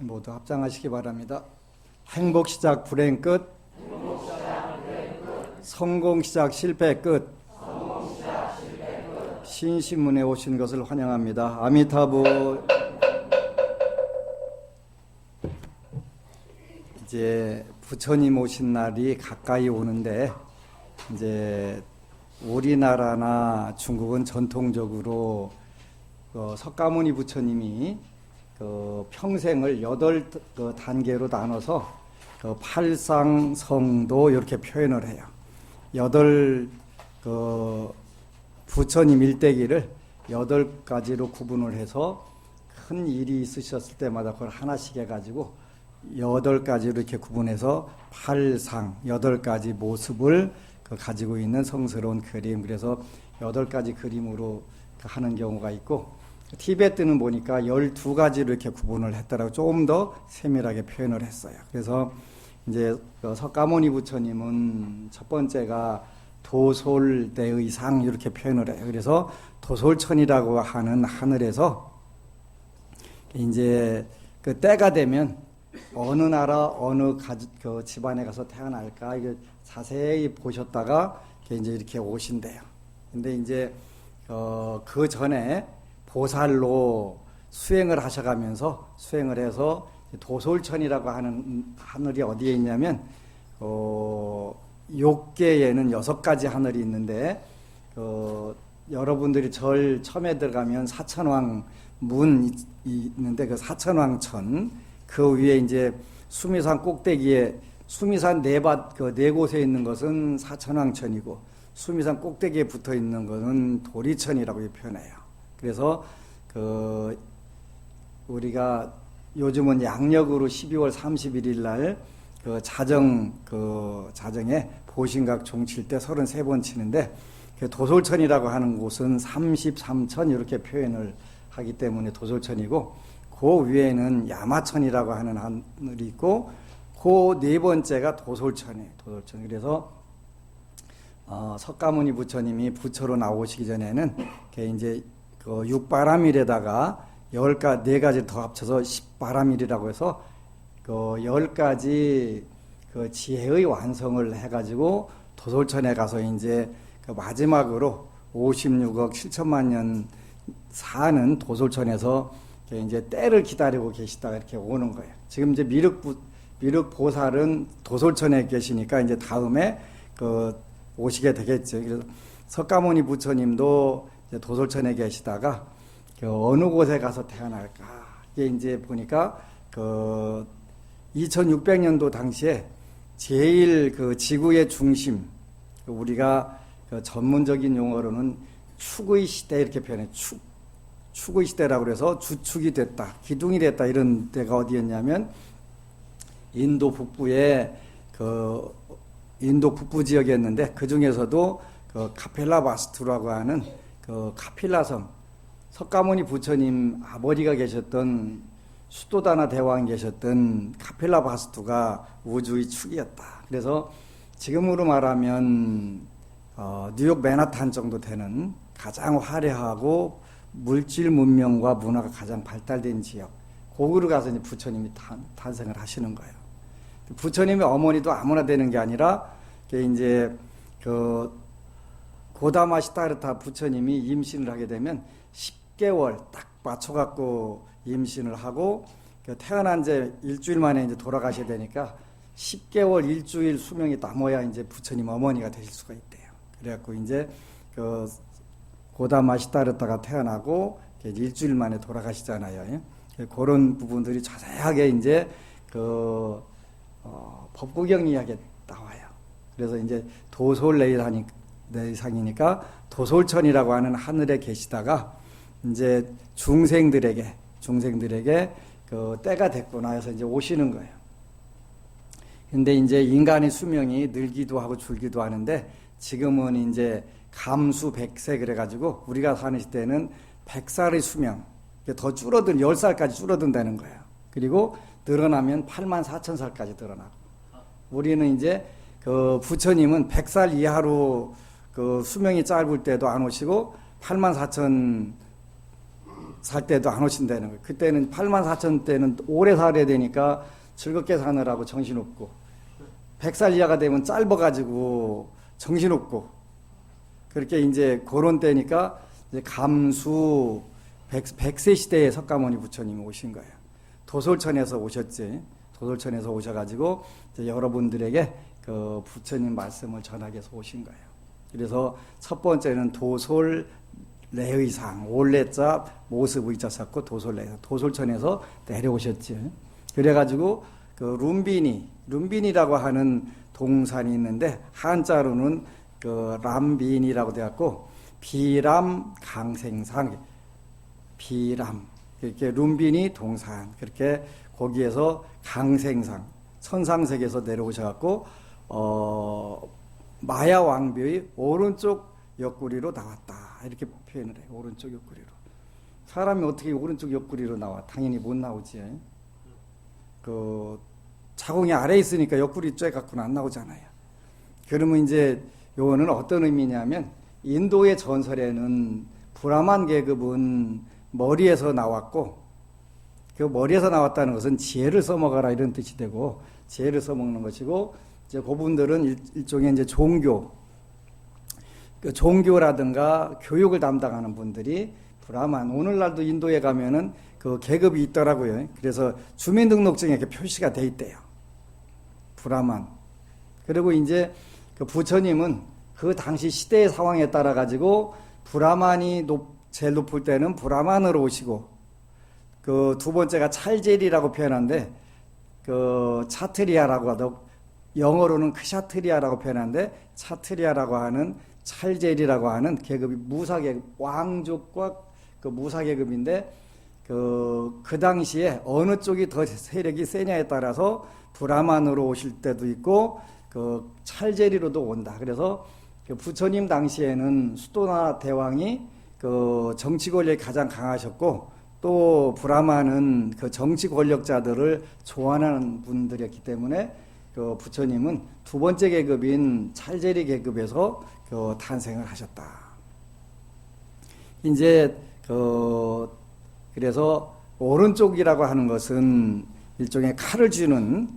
모두 합장하시기 바랍니다. 행복 시작 불행 끝, 성공 시작 실패 끝, 신신문에 오신 것을 환영합니다. 아미타부. 이제 부처님 오신 날이 가까이 오는데, 이제 우리나라나 중국은 전통적으로 석가모니 부처님이 평생을 8단계로 나눠서 팔상성도 이렇게 표현을 해요. 8 부처님 일대기를 8가지로 구분을 해서 큰 일이 있으셨을 때마다 그걸 하나씩 해가지고 8가지로 이렇게 구분해서 팔상, 8가지 모습을 가지고 있는 성스러운 그림. 그래서 8가지 그림으로 하는 경우가 있고, 티베트는 보니까 12가지로 이렇게 구분을 했더라고. 조금 더 세밀하게 표현을 했어요. 그래서 이제 석가모니 부처님은 첫 번째가 도솔대의 상 이렇게 표현을 해요. 그래서 도솔천이라고 하는 하늘에서 이제 그 때가 되면 어느 나라 어느 집안에 가서 태어날까 이게 자세히 보셨다가 이제 이렇게 오신대요. 근데 이제 그 전에 보살로 수행을 하셔가면서 수행을 해서 도솔천이라고 하는 하늘이 어디에 있냐면 욕계에는 6가지 하늘이 있는데 여러분들이 절 처음에 들어가면 사천왕 문 있는데 그 사천왕천 그 위에 이제 수미산 꼭대기에 수미산 네 곳에 있는 것은 사천왕천이고 수미산 꼭대기에 붙어 있는 것은 도리천이라고 표현해요. 그래서 우리가 요즘은 양력으로 12월 31일 날 자정에 보신각 종칠 때 33번 치는데 도솔천이라고 하는 곳은 33천 이렇게 표현을 하기 때문에 도솔천이고, 그 위에는 야마천이라고 하는 하늘이 있고, 그 네 번째가 도솔천이에요. 도솔천. 그래서 석가모니 부처님이 부처로 나오시기 전에는 이제 육바라밀에다가 4가지 더 합쳐서 10바라밀이라고 해서 10가지 지혜의 완성을 해가지고 도솔천에 가서 이제 마지막으로 56억 7천만 년 사는 도솔천에서 이제 때를 기다리고 계시다가 이렇게 오는 거예요. 지금 이제 미륵 보살은 도솔천에 계시니까 이제 다음에 오시게 되겠죠. 그래서 석가모니 부처님도 이제 도솔천에 계시다가 어느 곳에 가서 태어날까? 이게 이제 보니까 2600년도 당시에 제일 지구의 중심, 우리가 전문적인 용어로는 축의 시대 이렇게 표현해. 축의 시대라고 그래서 주축이 됐다, 기둥이 됐다 이런 데가 어디였냐면 인도 북부에 인도 북부 지역이었는데 그 중에서도 카필라바스투라고 하는 카필라섬, 석가모니 부처님 아버지가 계셨던 수도다나 대왕 계셨던 카필라바스투가 우주의 축이었다. 그래서 지금으로 말하면 뉴욕 맨하탄 정도 되는 가장 화려하고 물질 문명과 문화가 가장 발달된 지역, 거기로 가서 이제 부처님이 탄생을 하시는 거예요. 부처님의 어머니도 아무나 되는 게 아니라 이제 고다마 시타르타 부처님이 임신을 하게 되면 10개월 딱 맞춰갖고 임신을 하고 태어난 지 일주일 만에 이제 돌아가셔야 되니까 10개월 일주일 수명이 남아야 이제 부처님 어머니가 되실 수가 있대요. 그래갖고 이제 고다마 시타르타가 태어나고 일주일 만에 돌아가시잖아요. 그런 부분들이 자세하게 이제 법구경 이야기에 나와요. 그래서 이제 도솔내상이니까 도솔천이라고 하는 하늘에 계시다가 이제 중생들에게 때가 됐구나 해서 이제 오시는 거예요. 근데 이제 인간의 수명이 늘기도 하고 줄기도 하는데 지금은 이제 감수 100세 그래가지고 우리가 사는 시대는 100살의 수명 더 줄어든 10살까지 줄어든다는 거예요. 그리고 늘어나면 84,000살까지 늘어나고, 우리는 이제 부처님은 100살 이하로 수명이 짧을 때도 안 오시고 84,000 살 때도 안 오신다는 거예요. 그때는 8만 4천 때는 오래 살아야 되니까 즐겁게 사느라고 정신없고 100살 이하가 되면 짧아가지고 정신없고 그렇게 이제 그런 때니까 이제 감수 100세 시대에 석가모니 부처님이 오신 거예요. 도솔천에서 오셨지. 도솔천에서 오셔가지고 이제 여러분들에게 그 부처님 말씀을 전하기 위해서 오신 거예요. 그래서 첫 번째는 도솔 레의상, 올레자 모습 의자 쌓고 도솔레에서 도솔천에서 내려오셨지. 그래가지고 그 룸빈이라고 하는 동산이 있는데 한자로는 그 람빈이라고 돼갖고 비람 강생상 비람 이렇게 룸빈이 동산 그렇게 거기에서 강생상 천상세계에서 내려오셔갖고 마야 왕비의 오른쪽 옆구리로 나왔다 이렇게 표현을 해요. 오른쪽 옆구리로. 사람이 어떻게 오른쪽 옆구리로 나와? 당연히 못 나오지. 그 자궁이 아래에 있으니까 옆구리 쬐 갖고는 안 나오잖아요. 그러면 이제 요거는 어떤 의미냐면 인도의 전설에는 브라만 계급은 머리에서 나왔고 그 머리에서 나왔다는 것은 지혜를 써먹어라 이런 뜻이 되고 지혜를 써먹는 것이고 이제 그분들은 일종의 이제 그 종교라든가 교육을 담당하는 분들이 브라만 오늘날도 인도에 가면은 그 계급이 있더라고요. 그래서 주민등록증에 이렇게 표시가 돼 있대요. 브라만. 그리고 이제 그 부처님은 그 당시 시대의 상황에 따라 가지고 브라만이 제일 높을 때는 브라만으로 오시고 그 두 번째가 찰젤이라고 표현하는데 그 차트리아라고 하도 영어로는 크샤트리아라고 표현하는데 차트리아라고 하는 찰젤이라고 하는 계급이 무사계급 왕족과 그 무사계급인데 그 당시에 어느 쪽이 더 세력이 세냐에 따라서 브라만으로 오실 때도 있고 그 찰제리로도 온다. 그래서 그 부처님 당시에는 수도나 대왕이 그 정치 권력이 가장 강하셨고 또 브라만은 그 정치 권력자들을 좋아하는 분들이었기 때문에 그 부처님은 두 번째 계급인 찰제리 계급에서 그 탄생을 하셨다. 이제 그래서 오른쪽이라고 하는 것은 일종의 칼을 쥐는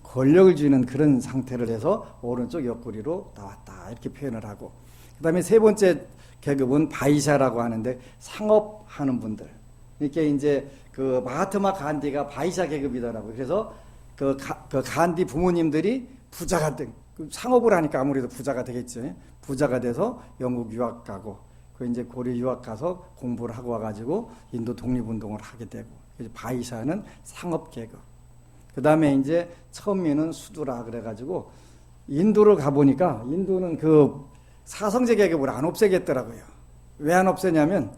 권력을 쥐는 그런 상태를 해서 오른쪽 옆구리로 나왔다 이렇게 표현을 하고 그 다음에 세 번째 계급은 바이샤라고 하는데 상업하는 분들 이렇게 이제 그 마하트마 간디가 바이샤 계급이더라고요. 그래서 그 간디 부모님들이 부자가 된 상업을 하니까 아무래도 부자가 되겠죠. 부자가 돼서 영국 유학 가고 그 이제 고려 유학 가서 공부를 하고 와가지고 인도 독립운동을 하게 되고 바이샤는 상업 계급. 그 다음에 이제 천민은 수두라 그래가지고 인도를 가보니까 인도는 그 사성제 계급을 안 없애겠더라고요. 왜 안 없애냐면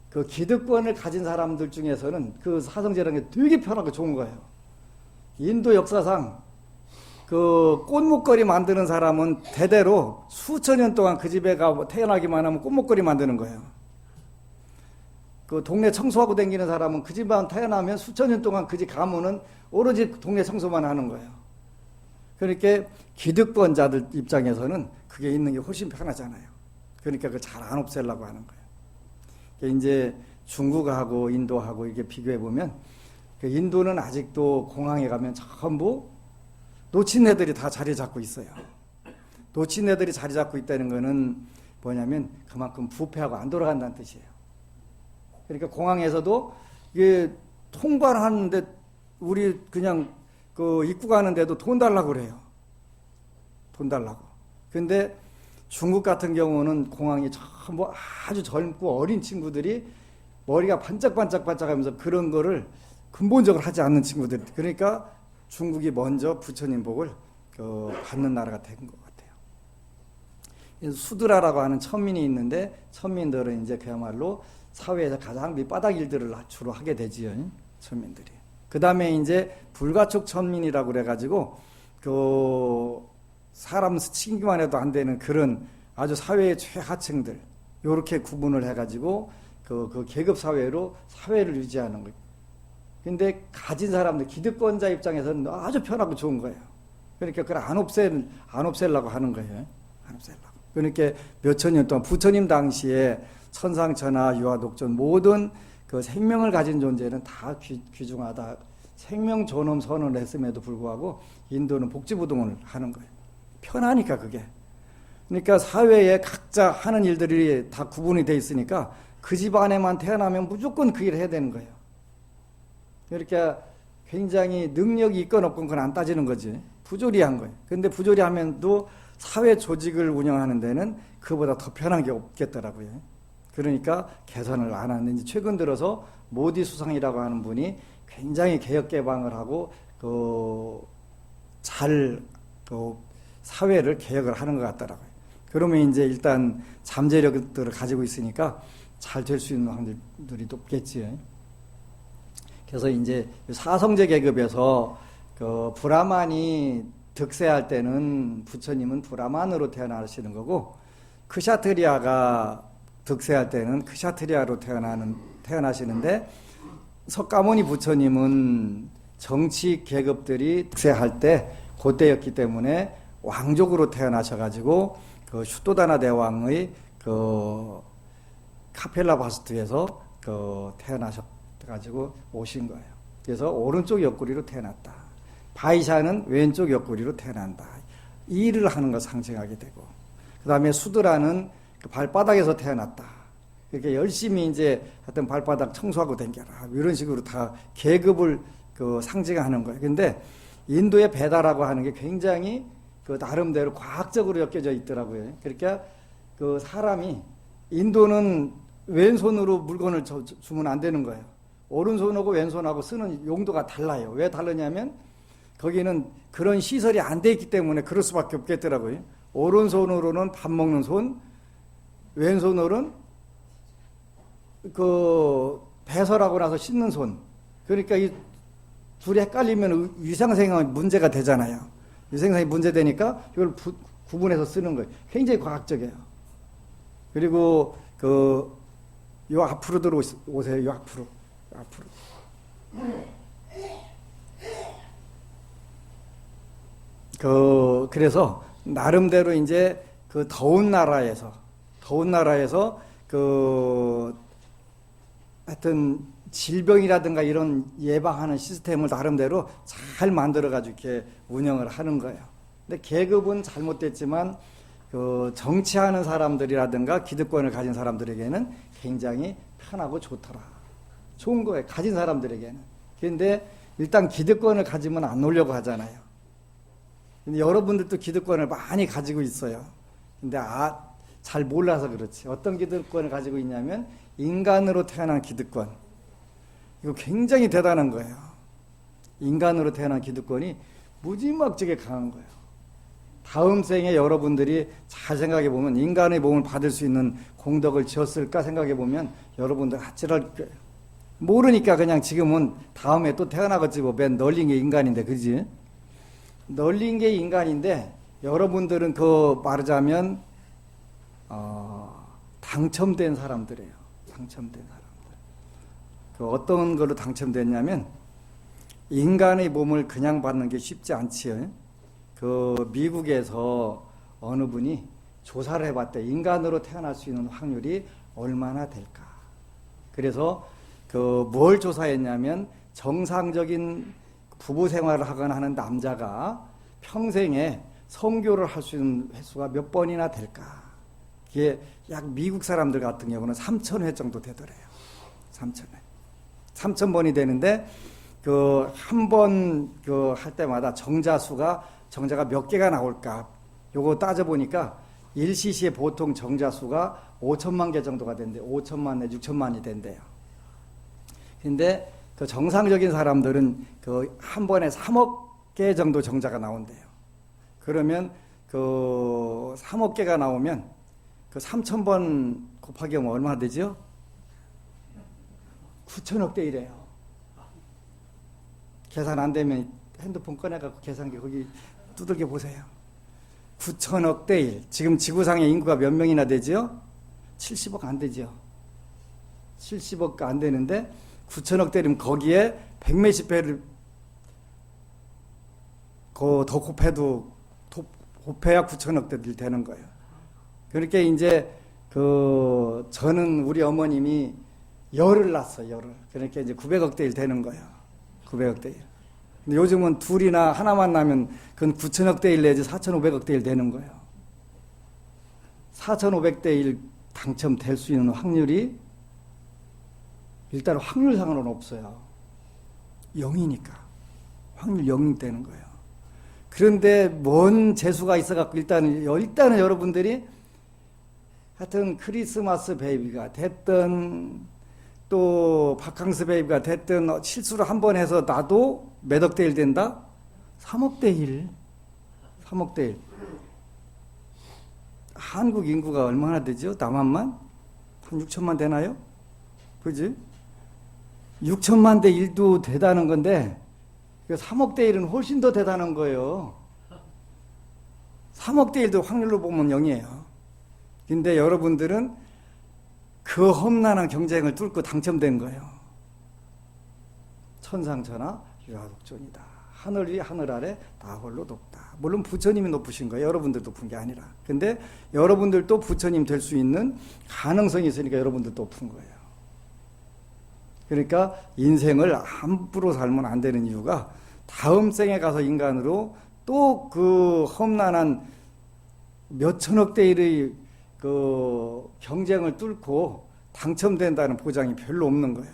그 기득권을 가진 사람들 중에서는 그 사성제라는 게 되게 편하고 좋은 거예요. 인도 역사상 그 꽃목걸이 만드는 사람은 대대로 수천 년 동안 그 집에 가 태어나기만 하면 꽃목걸이 만드는 거예요. 그 동네 청소하고 다니는 사람은 그 집만 태어나면 수천 년 동안 그 집 가면은 오로지 동네 청소만 하는 거예요. 그러니까 기득권자들 입장에서는 그게 있는 게 훨씬 편하잖아요. 그러니까 그걸 잘 안 없애려고 하는 거예요. 그러니까 이제 중국하고 인도하고 이게 비교해 보면 인도는 아직도 공항에 가면 전부 놓친 애들이 다 자리 잡고 있어요. 놓친 애들이 자리 잡고 있다는 거는 뭐냐면 그만큼 부패하고 안 돌아간다는 뜻이에요. 그러니까 공항에서도 이게 통과를 하는데 우리 그냥 그 입국 가는데도 돈 달라고 그래요. 돈 달라고. 근데 중국 같은 경우는 공항이 전부 아주 젊고 어린 친구들이 머리가 반짝반짝반짝 하면서 그런 거를 근본적으로 하지 않는 친구들. 그러니까 중국이 먼저 부처님 복을 받는 나라가 된 것 같아요. 수드라라고 하는 천민이 있는데 천민들은 이제 그야말로 사회에서 가장 밑바닥 일들을 주로 하게 되지요. 천민들이. 그 다음에 이제 불가촉 천민이라고 그래가지고 그 사람 스치기만 해도 안 되는 그런 아주 사회의 최하층들 요렇게 구분을 해가지고 그 계급 사회로 사회를 유지하는 거예요. 근데 가진 사람들 기득권자 입장에서는 아주 편하고 좋은 거예요. 그러니까 그걸 안 없애려고 하는 거예요. 안 없애려고. 그러니까 몇천 년 동안 부처님 당시에 천상천하 유아독존 모든 그 생명을 가진 존재는 다 귀중하다. 생명 존엄 선언을 했음에도 불구하고 인도는 복지부동을 하는 거예요. 편하니까 그게. 그러니까 사회에 각자 하는 일들이 다 구분이 돼 있으니까 그 집 안에만 태어나면 무조건 그 일을 해야 되는 거예요. 그러니까 굉장히 능력이 있건 없건 그건 안 따지는 거지. 부조리한 거예요. 근데 부조리하면도 사회 조직을 운영하는 데는 그보다 더 편한 게 없겠더라고요. 그러니까 개선을 안 하는데 최근 들어서 모디 수상이라고 하는 분이 굉장히 개혁 개방을 하고 잘 사회를 개혁을 하는 것 같더라고요. 그러면 이제 일단 잠재력들을 가지고 있으니까 잘 될 수 있는 확률이 높겠지. 그래서 이제 사성제 계급에서 그 브라만이 득세할 때는 부처님은 브라만으로 태어나시는 거고, 크샤트리아가 득세할 때는 크샤트리아로 태어나시는데, 석가모니 부처님은 정치 계급들이 득세할 때 그때였기 때문에 왕족으로 태어나셔가지고 그 슈토다나 대왕의 그 카펠라 바스트에서 그 태어나셔가지고 오신 거예요. 그래서 오른쪽 옆구리로 태어났다. 바이샤는 왼쪽 옆구리로 태어난다. 이 일을 하는 걸 상징하게 되고, 그 다음에 수드라는 그 발바닥에서 태어났다. 이렇게 열심히 이제 하여튼 발바닥 청소하고 댕겨라. 이런 식으로 다 계급을 그 상징하는 거예요. 근데 인도의 베다라고 하는 게 굉장히 그 나름대로 과학적으로 엮여져 있더라고요. 그러니까 그 사람이 인도는 왼손으로 물건을 주면 안 되는 거예요. 오른손하고 왼손하고 쓰는 용도가 달라요. 왜 다르냐면 거기는 그런 시설이 안 돼 있기 때문에 그럴 수밖에 없겠더라고요. 오른손으로는 밥 먹는 손, 왼손으로는 그 배설하고 나서 씻는 손. 그러니까 이 둘이 헷갈리면 위생상이 문제가 되잖아요. 위생상이 문제되니까 이걸 구분해서 쓰는 거예요. 굉장히 과학적이에요. 그리고 요 앞으로 들어오세요. 요 앞으로. 그래서 나름대로 이제 그 더운 나라에서 하여튼 질병이라든가 이런 예방하는 시스템을 나름대로 잘 만들어가지고 이렇게 운영을 하는 거예요. 근데 계급은 잘못됐지만 그 정치하는 사람들이라든가 기득권을 가진 사람들에게는 굉장히 편하고 좋더라. 좋은 거예요. 가진 사람들에게는. 그런데 일단 기득권을 가지면 안 놀려고 하잖아요. 근데 여러분들도 기득권을 많이 가지고 있어요. 근데 잘 몰라서 그렇지. 어떤 기득권을 가지고 있냐면 인간으로 태어난 기득권. 이거 굉장히 대단한 거예요. 인간으로 태어난 기득권이 무지막지하게 강한 거예요. 다음 생에 여러분들이 잘 생각해 보면 인간의 몸을 받을 수 있는 공덕을 지었을까 생각해 보면 여러분들 아찔할 거예요. 모르니까 그냥 지금은 다음에 또 태어나겠지 뭐. 맨 널린 게 인간인데, 그지? 널린 게 인간인데 여러분들은 말하자면 당첨된 사람들이에요. 당첨된 사람들. 어떤 걸로 당첨됐냐면 인간의 몸을 그냥 받는 게 쉽지 않지요. 미국에서 어느 분이 조사를 해봤대. 인간으로 태어날 수 있는 확률이 얼마나 될까. 그래서 뭘 조사했냐면 정상적인 부부 생활을 하거나 하는 남자가 평생에 성교를 할 수 있는 횟수가 몇 번이나 될까. 그게 약 미국 사람들 같은 경우는 3,000회 정도 되더래요. 3,000회. 3,000번이 되는데 한 번 할 때마다 정자가 몇 개가 나올까? 요거 따져보니까 1cc에 보통 정자수가 5천만 개 정도가 된대요. 5천만 내 6천만이 된대요. 근데 정상적인 사람들은 한 번에 3억 개 정도 정자가 나온대요. 그러면 3억 개가 나오면 3,000번 곱하기 하면 얼마나 되죠? 9천억 대 1이에요. 계산 안 되면 핸드폰 꺼내갖고 계산기 거기 두들겨 보세요. 9천억 대 1. 지금 지구상의 인구가 몇 명이나 되죠? 70억 안 되죠. 70억 안 되는데 9천억 대면 거기에 100몇십 배를 더 곱해야 9천억 대들 되는 거예요. 그렇게 이제 저는 우리 어머님이 열을 낳았어, 열을. 그러니까 이제 900억 대 1 되는 거예요. 900억 대 1. 근데 요즘은 둘이나 하나만 나면 그건 9천억 대 1 내지 4,500억 대 1 되는 거예요. 4,500 대 1 당첨될 수 있는 확률이 일단 확률상으로는 없어요. 0이니까. 확률 0이 되는 거예요. 그런데 뭔 재수가 있어갖고 일단은 여러분들이 하여튼 크리스마스 베이비가 됐든 또 바캉스 베이비가 됐든 실수를 한 번 해서 나도 몇 억 대 1 된다? 3억 대 1. 3억 대 1. 한국 인구가 얼마나 되죠? 남한만? 한 6천만 되나요? 그지? 6천만 대 1도 되다는 건데 3억 대 1은 훨씬 더 대단한 거예요. 3억 대 1도 확률로 보면 0이에요. 근데 여러분들은 그 험난한 경쟁을 뚫고 당첨된 거예요. 천상천하 유아독존이다. 하늘 위 하늘 아래 다 홀로 높다. 물론 부처님이 높으신 거예요. 여러분들 높은 게 아니라. 근데 여러분들도 부처님 될 수 있는 가능성이 있으니까 여러분들 높은 거예요. 그러니까 인생을 함부로 살면 안 되는 이유가 다음 생에 가서 인간으로 또 그 험난한 몇 천억 대 1의 그 경쟁을 뚫고 당첨된다는 보장이 별로 없는 거예요.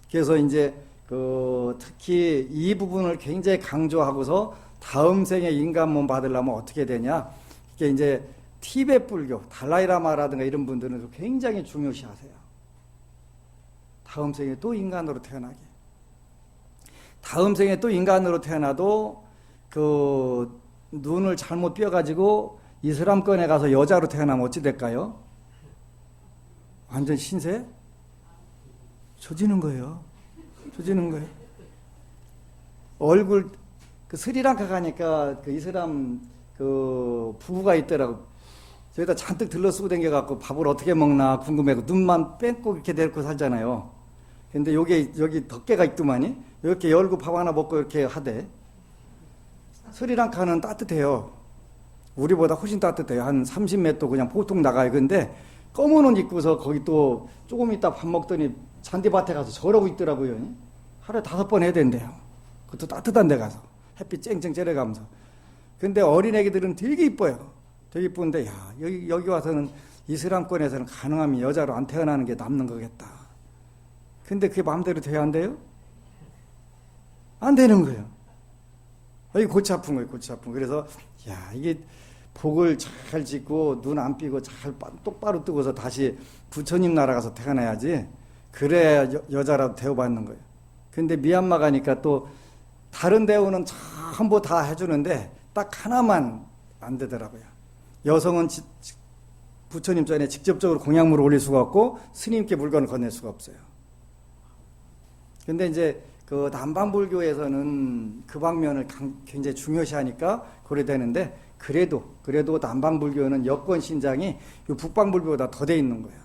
그래서 이제 특히 이 부분을 굉장히 강조하고서 다음 생에 인간몸 받으려면 어떻게 되냐? 이게 이제 티베트 불교, 달라이라마라든가 이런 분들은 굉장히 중요시하세요. 다음 생에 또 인간으로 태어나게. 다음 생에 또 인간으로 태어나도 눈을 잘못 띄어가지고 이슬람권에 가서 여자로 태어나면 어찌 될까요? 완전 신세? 조지는 거예요. 조지는 거예요. 얼굴, 스리랑카 가니까 이슬람 부부가 있더라고. 저기다 잔뜩 들러쓰고 댕겨갖고 밥을 어떻게 먹나 궁금해고 눈만 뺑고 이렇게 데리고 살잖아요. 근데 여기 덮개가 있더만이 이렇게 열고 밥 하나 먹고 이렇게 하대. 스리랑카는 따뜻해요. 우리보다 훨씬 따뜻해요. 한 30m 그냥 보통 나가요. 근데 검은 옷 입고서 거기 또 조금 있다 밥 먹더니 잔디밭에 가서 저러고 있더라고요. 하루에 5번 해야 된대요. 그것도 따뜻한 데 가서 햇빛 쨍쨍 쬐려가면서. 근데 어린애기들은 되게 이뻐요. 되게 이쁜데 여기 와서는 이슬람권에서는 가능하면 여자로 안 태어나는 게 남는 거겠다. 근데 그게 마음대로 돼야 안 돼요? 안 되는 거예요. 이게 골치 아픈 거예요. 골치 아픈 거예요. 그래서 이게 복을 잘 짓고 눈 안 삐고 잘 똑바로 뜨고서 다시 부처님 나라 가서 태어나야지. 그래야 여자라도 대우받는 거예요. 근데 미얀마 가니까 또 다른 대우는 전부 다 해주는데 딱 하나만 안 되더라고요. 여성은 부처님 전에 직접적으로 공약물을 올릴 수가 없고 스님께 물건을 건넬 수가 없어요. 근데 이제 남방불교에서는 그 방면을 굉장히 중요시하니까 그래 되는데 그래도 남방불교는 여권 신장이 북방불교보다 더 돼 있는 거예요.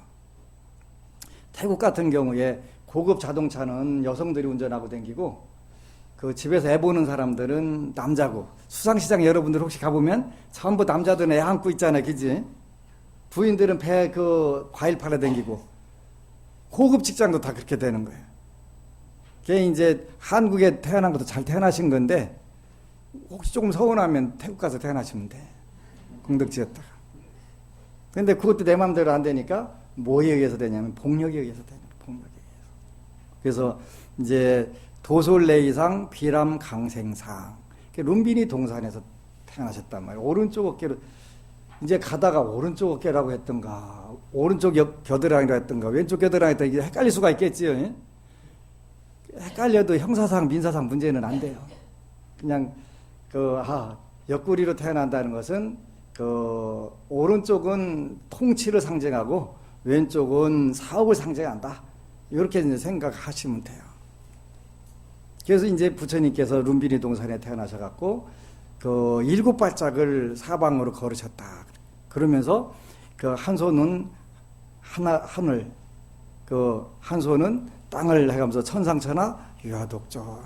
태국 같은 경우에 고급 자동차는 여성들이 운전하고 다니고 집에서 애 보는 사람들은 남자고, 수상시장 여러분들 혹시 가보면 전부 남자들 애 안고 있잖아요. 그지? 부인들은 배 과일 팔아 다니고 고급 직장도 다 그렇게 되는 거예요. 그게 이제 한국에 태어난 것도 잘 태어나신 건데 혹시 조금 서운하면 태국 가서 태어나시면 돼. 공덕 지었다가. 근데 그것도 내 마음대로 안 되니까 뭐에 의해서 되냐면 복력에 의해서 되는 거예요. 복력에 의해서. 그래서 이제 도솔레이상 비람 강생상. 룸비니 동산에서 태어나셨단 말이에요. 오른쪽 어깨로 이제 가다가 오른쪽 어깨라고 했던가 오른쪽 겨드랑이라고 했던가 왼쪽 겨드랑이라고 했던가 헷갈릴 수가 있겠지요. 헷갈려도 형사상 민사상 문제는 안 돼요. 그냥 옆구리로 태어난다는 것은 오른쪽은 통치를 상징하고 왼쪽은 사업을 상징한다. 이렇게 이제 생각하시면 돼요. 그래서 이제 부처님께서 룸비니 동산에 태어나셔갖고 7발짝을 사방으로 걸으셨다. 그러면서 한 손은 하늘, 한 손은 땅을 해가면서 천상천하 유아독존,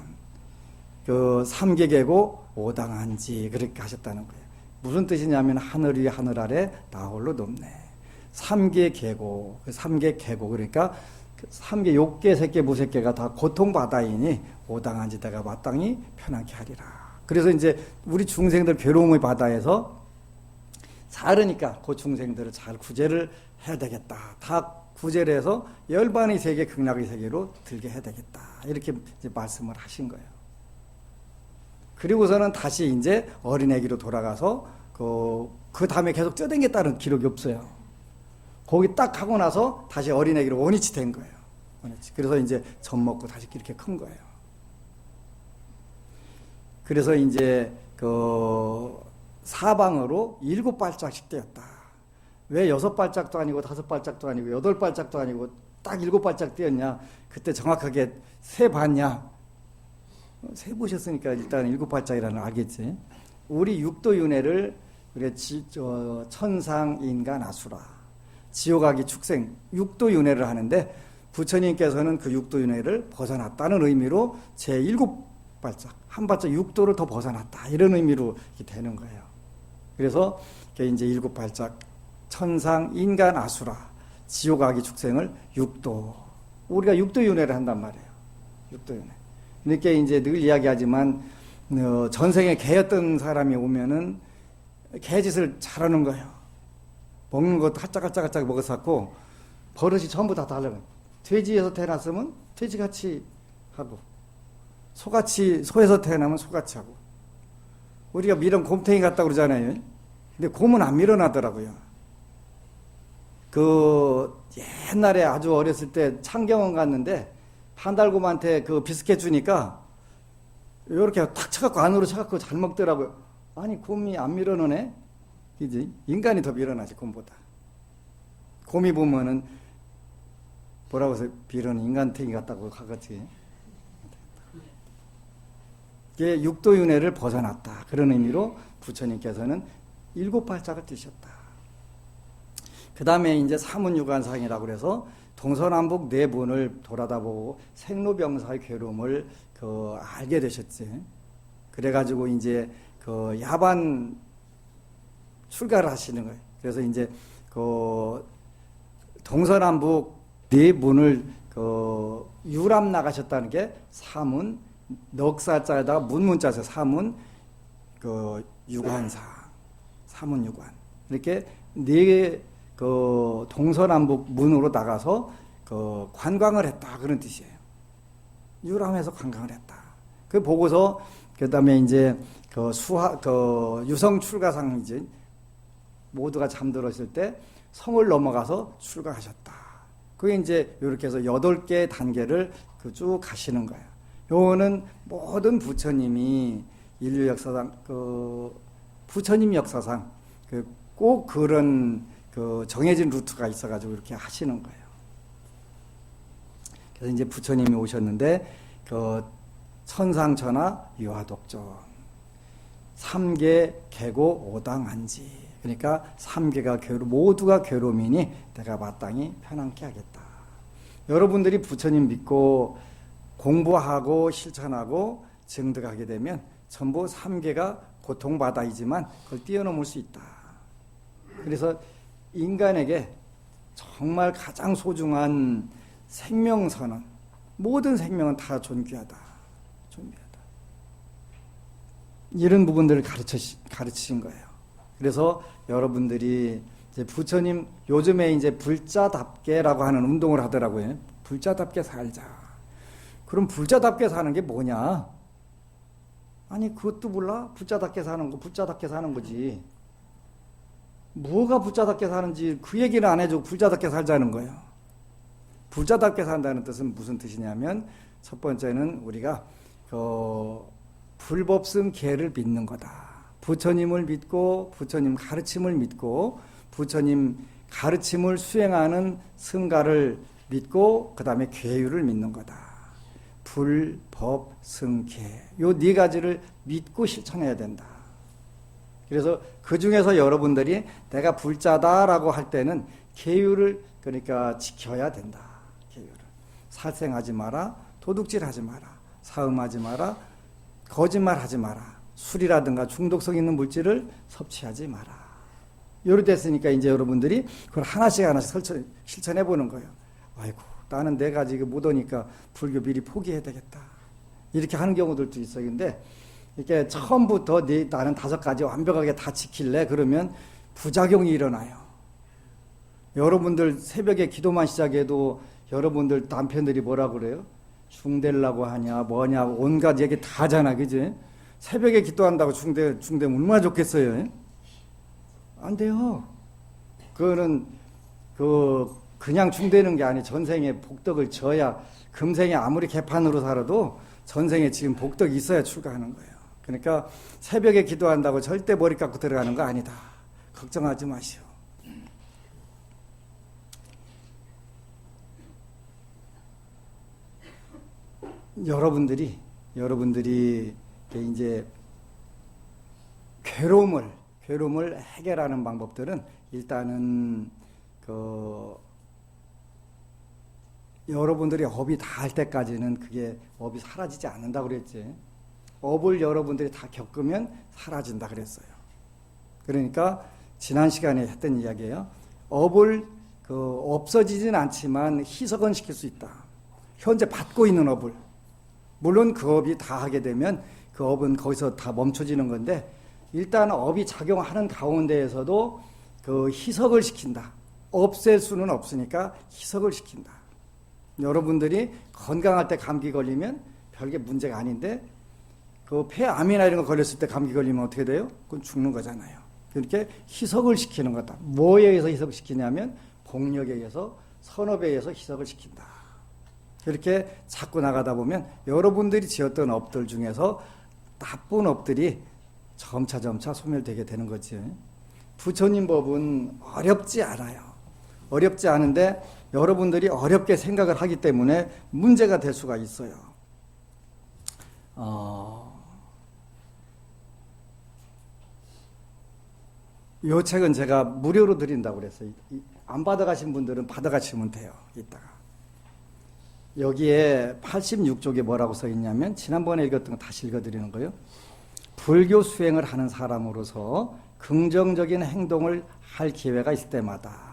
삼계계고 오당한지 그렇게 하셨다는 거예요. 무슨 뜻이냐면 하늘 위 하늘 아래 나 홀로 높네. 삼계 계고, 삼계 계고 그러니까 삼계 욕계, 색계, 무색계가 다 고통바다이니 오당한 지대가 마땅히 편안케 하리라. 그래서 이제 우리 중생들 괴로움의 바다에서 살으니까 그 중생들을 잘 구제를 해야 되겠다. 다 구제를 해서 열반의 세계, 극락의 세계로 들게 해야 되겠다. 이렇게 이제 말씀을 하신 거예요. 그리고서는 다시 이제 어린애기로 돌아가서 그 다음에 계속 뛰어댕겼다는 기록이 없어요. 거기 딱 하고 나서 다시 어린애기로 원위치 된 거예요. 원위치. 그래서 이제 젖 먹고 다시 이렇게 큰 거예요. 그래서 이제 사방으로 7발짝씩 뛰었다. 왜 6발짝도 아니고 5발짝도 아니고 8발짝도 아니고 딱 7발짝 뛰었냐? 그때 정확하게 세봤냐? 세보셨으니까 일단 7발짝이라는 알겠지. 우리 육도윤회를 그래 천상, 인간, 아수라, 지옥아기, 축생 육도윤회를 하는데 부처님께서는 그 육도윤회를 벗어났다는 의미로 제 7발짝, 한 발짝 육도를 더 벗어났다 이런 의미로 이렇게 되는 거예요. 그래서 이제 7발짝 천상, 인간, 아수라, 지옥아기, 축생을 육도, 우리가 육도윤회를 한단 말이에요. 육도윤회. 이렇게 이제 늘 이야기하지만 전생에 개였던 사람이 오면은 개짓을 잘하는 거예요. 먹는 것도 하짝하짝 먹었었고 버릇이 전부 다 달라요. 돼지에서 태어났으면 돼지같이 하고 소같이, 소에서 태어나면 소같이 하고. 우리가 밀은 곰탱이 같다고 그러잖아요. 근데 곰은 안 밀어나더라고요. 옛날에 아주 어렸을 때 창경원 갔는데 판달곰한테 비스켓 주니까 이렇게 탁 쳐갖고 안으로 쳐갖고 잘 먹더라고요. 아니 곰이 안 밀어넣네? 그지? 인간이 더 밀어나지 곰보다. 곰이 보면은 뭐라고 해서 빌어는 인간탱이 같다고 하겠지. 이게 육도윤회를 벗어났다. 그런 의미로 부처님께서는 7발짝을 뛰셨다. 그 다음에 이제 사문유관상이라고 그래서 동서남북 네 분을 돌아다보고 생로병사의 괴로움을 알게 되셨지. 그래가지고 이제 야반 출가를 하시는 거예요. 그래서 이제 동서남북 네 분을 유람 나가셨다는 게 사문, 넉사자에다가 문문자에서 사문, 유관상, 사문유관 이렇게 네 동서남북 문으로 나가서 관광을 했다 그런 뜻이에요. 유람해서 관광을 했다. 그 보고서 그다음에 이제 유성 출가상 이제 모두가 잠들었을 때 성을 넘어가서 출가하셨다. 그게 이제 이렇게 해서 8개 단계를 쭉 가시는 거예요. 요거는 모든 부처님이 인류 역사상 부처님 역사상 꼭 그런 정해진 루트가 있어가지고 이렇게 하시는 거예요. 그래서 이제 부처님이 오셨는데 천상천하 유화독존 3계 계고 오당한지 그러니까 3계가 모두가 괴로움이니 내가 마땅히 편안케 하겠다. 여러분들이 부처님 믿고 공부하고 실천하고 증득하게 되면 전부 3계가 고통바다이지만 그걸 뛰어넘을 수 있다. 그래서 인간에게 정말 가장 소중한 생명선언, 모든 생명은 다 존귀하다. 존귀하다. 이런 부분들을 가르치신 거예요. 그래서 여러분들이 이제 부처님 요즘에 이제 불자답게라고 하는 운동을 하더라고요. 불자답게 살자. 그럼 불자답게 사는 게 뭐냐? 아니 그것도 몰라? 불자답게 사는 거, 불자답게 사는 거지. 뭐가 불자답게 사는지 그 얘기를 안 해주고 불자답게 살자는 거예요. 불자답게 산다는 뜻은 무슨 뜻이냐면 첫 번째는 우리가 불법승 계를 믿는 거다. 부처님을 믿고 부처님 가르침을 믿고 부처님 가르침을 수행하는 승가를 믿고 그 다음에 계율을 믿는 거다. 불법, 승, 계 요 네 가지를 믿고 실천해야 된다. 그래서 그 중에서 여러분들이 내가 불자다라고 할 때는 계율을 그러니까 지켜야 된다. 계율을. 살생하지 마라, 도둑질하지 마라, 사음하지 마라, 거짓말하지 마라, 술이라든가 중독성 있는 물질을 섭취하지 마라. 요리 됐으니까 이제 여러분들이 그걸 하나씩 실천해 보는 거예요. 아이고, 나는 내가 지금 못 오니까 불교 미리 포기해야 되겠다. 이렇게 하는 경우들도 있어요. 근데 이렇게 처음부터 나는 5가지 완벽하게 다 지킬래? 그러면 부작용이 일어나요. 여러분들 새벽에 기도만 시작해도 여러분들 남편들이 뭐라 그래요? 중대려고 하냐, 뭐냐, 온갖 얘기 다 하잖아, 그지? 새벽에 기도한다고 중대면 얼마나 좋겠어요? 안 돼요. 그거는, 그냥 중대는 게 아니, 전생에 복덕을 져야, 금생에 아무리 개판으로 살아도 전생에 지금 복덕이 있어야 출가하는 거예요. 그러니까 새벽에 기도한다고 절대 머리 깎고 들어가는 거 아니다. 걱정하지 마시오. 여러분들이 이제 괴로움을 해결하는 방법들은 일단은 여러분들이 업이 다 할 때까지는 그게 업이 사라지지 않는다 그랬지. 업을 여러분들이 다 겪으면 사라진다 그랬어요. 그러니까 지난 시간에 했던 이야기예요. 업을 없어지진 않지만 희석은 시킬 수 있다. 현재 받고 있는 업을. 물론 그 업이 다 하게 되면 그 업은 거기서 다 멈춰지는 건데 일단 업이 작용하는 가운데에서도 그 희석을 시킨다. 없앨 수는 없으니까 희석을 시킨다. 여러분들이 건강할 때 감기 걸리면 별게 문제가 아닌데 그 폐암이나 이런 거 걸렸을 때 감기 걸리면 어떻게 돼요? 그건 죽는 거잖아요. 그렇게 희석을 시키는 거다. 뭐에 의해서 희석시키냐면 공력에 의해서 선업에 의해서 희석을 시킨다. 이렇게 자꾸 나가다 보면 여러분들이 지었던 업들 중에서 나쁜 업들이 점차 소멸되게 되는 거지. 부처님 법은 어렵지 않아요. 어렵지 않은데 여러분들이 어렵게 생각을 하기 때문에 문제가 될 수가 있어요. 이 책은 제가 무료로 드린다고 그랬어요. 안 받아가신 분들은 받아가시면 돼요. 이따가. 여기에 86쪽에 뭐라고 써 있냐면 지난번에 읽었던 거 다시 읽어드리는 거예요. 불교 수행을 하는 사람으로서 긍정적인 행동을 할 기회가 있을 때마다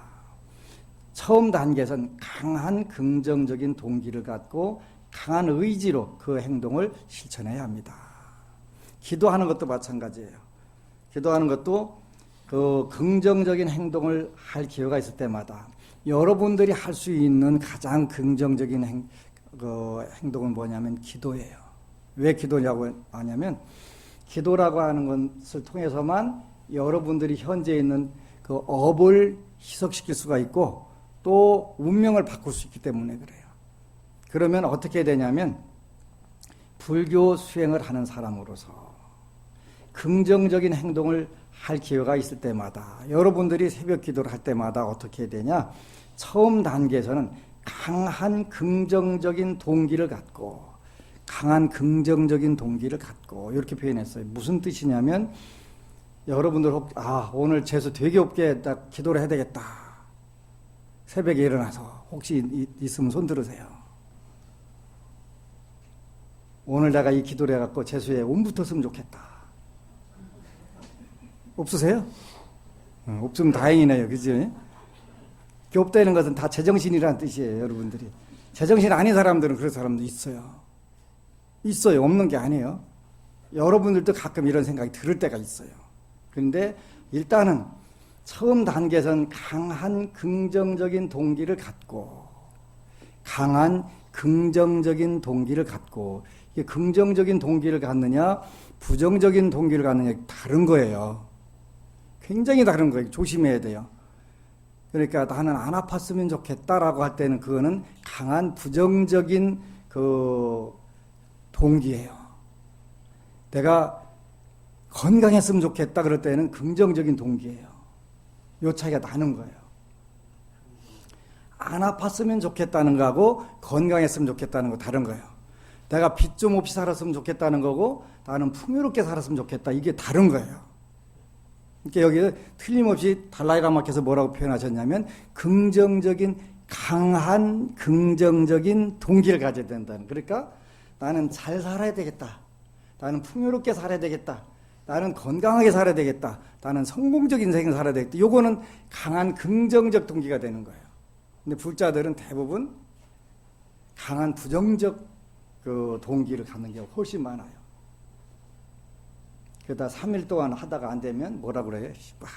처음 단계에선 강한 긍정적인 동기를 갖고 강한 의지로 그 행동을 실천해야 합니다. 기도하는 것도 마찬가지예요. 기도하는 것도 그 긍정적인 행동을 할 기회가 있을 때마다 여러분들이 할 수 있는 가장 긍정적인 행동은 뭐냐면 기도예요. 왜 기도냐고 하냐면 기도라고 하는 것을 통해서만 여러분들이 현재 있는 그 업을 희석시킬 수가 있고 또 운명을 바꿀 수 있기 때문에 그래요. 그러면 어떻게 되냐면 불교 수행을 하는 사람으로서 긍정적인 행동을 할 기회가 있을 때마다 여러분들이 새벽 기도를 할 때마다 어떻게 되냐? 처음 단계에서는 강한 긍정적인 동기를 갖고 이렇게 표현했어요. 무슨 뜻이냐면 여러분들 오늘 재수 되게 없게 딱 기도를 해야 되겠다. 새벽에 일어나서 혹시 있으면 손 들으세요. 오늘 내가 이 기도를 해갖고 재수에 운 붙었으면 좋겠다. 없으세요? 없으면 다행이네요. 그지? 없다는 것은 다 제정신이라는 뜻이에요. 여러분들이. 제정신 아닌 사람들은 그런 사람도 있어요. 없는 게 아니에요. 여러분들도 가끔 이런 생각이 들을 때가 있어요. 그런데 일단은 처음 단계에선 강한 긍정적인 동기를 갖고 이게 긍정적인 동기를 갖느냐 부정적인 동기를 갖느냐 다른 거예요. 굉장히 다른 거예요. 조심해야 돼요. 그러니까 나는 안 아팠으면 좋겠다라고 할 때는 그거는 강한 부정적인 그 동기예요. 내가 건강했으면 좋겠다 그럴 때는 긍정적인 동기예요. 요 차이가 나는 거예요. 안 아팠으면 좋겠다는 거하고 건강했으면 좋겠다는 거 다른 거예요. 내가 빚 좀 없이 살았으면 좋겠다는 거고 나는 풍요롭게 살았으면 좋겠다. 이게 다른 거예요. 그러니까 여기 틀림없이 달라이라마께서 뭐라고 표현하셨냐면 강한 긍정적인 동기를 가져야 된다는. 그러니까 나는 잘 살아야 되겠다. 나는 풍요롭게 살아야 되겠다. 나는 건강하게 살아야 되겠다. 나는 성공적인 인생을 살아야 되겠다. 요거는 강한 긍정적 동기가 되는 거예요. 근데 불자들은 대부분 강한 부정적 그 동기를 갖는 경우가 훨씬 많아요. 그러다 3일 동안 하다가 안 되면 뭐라 그래요?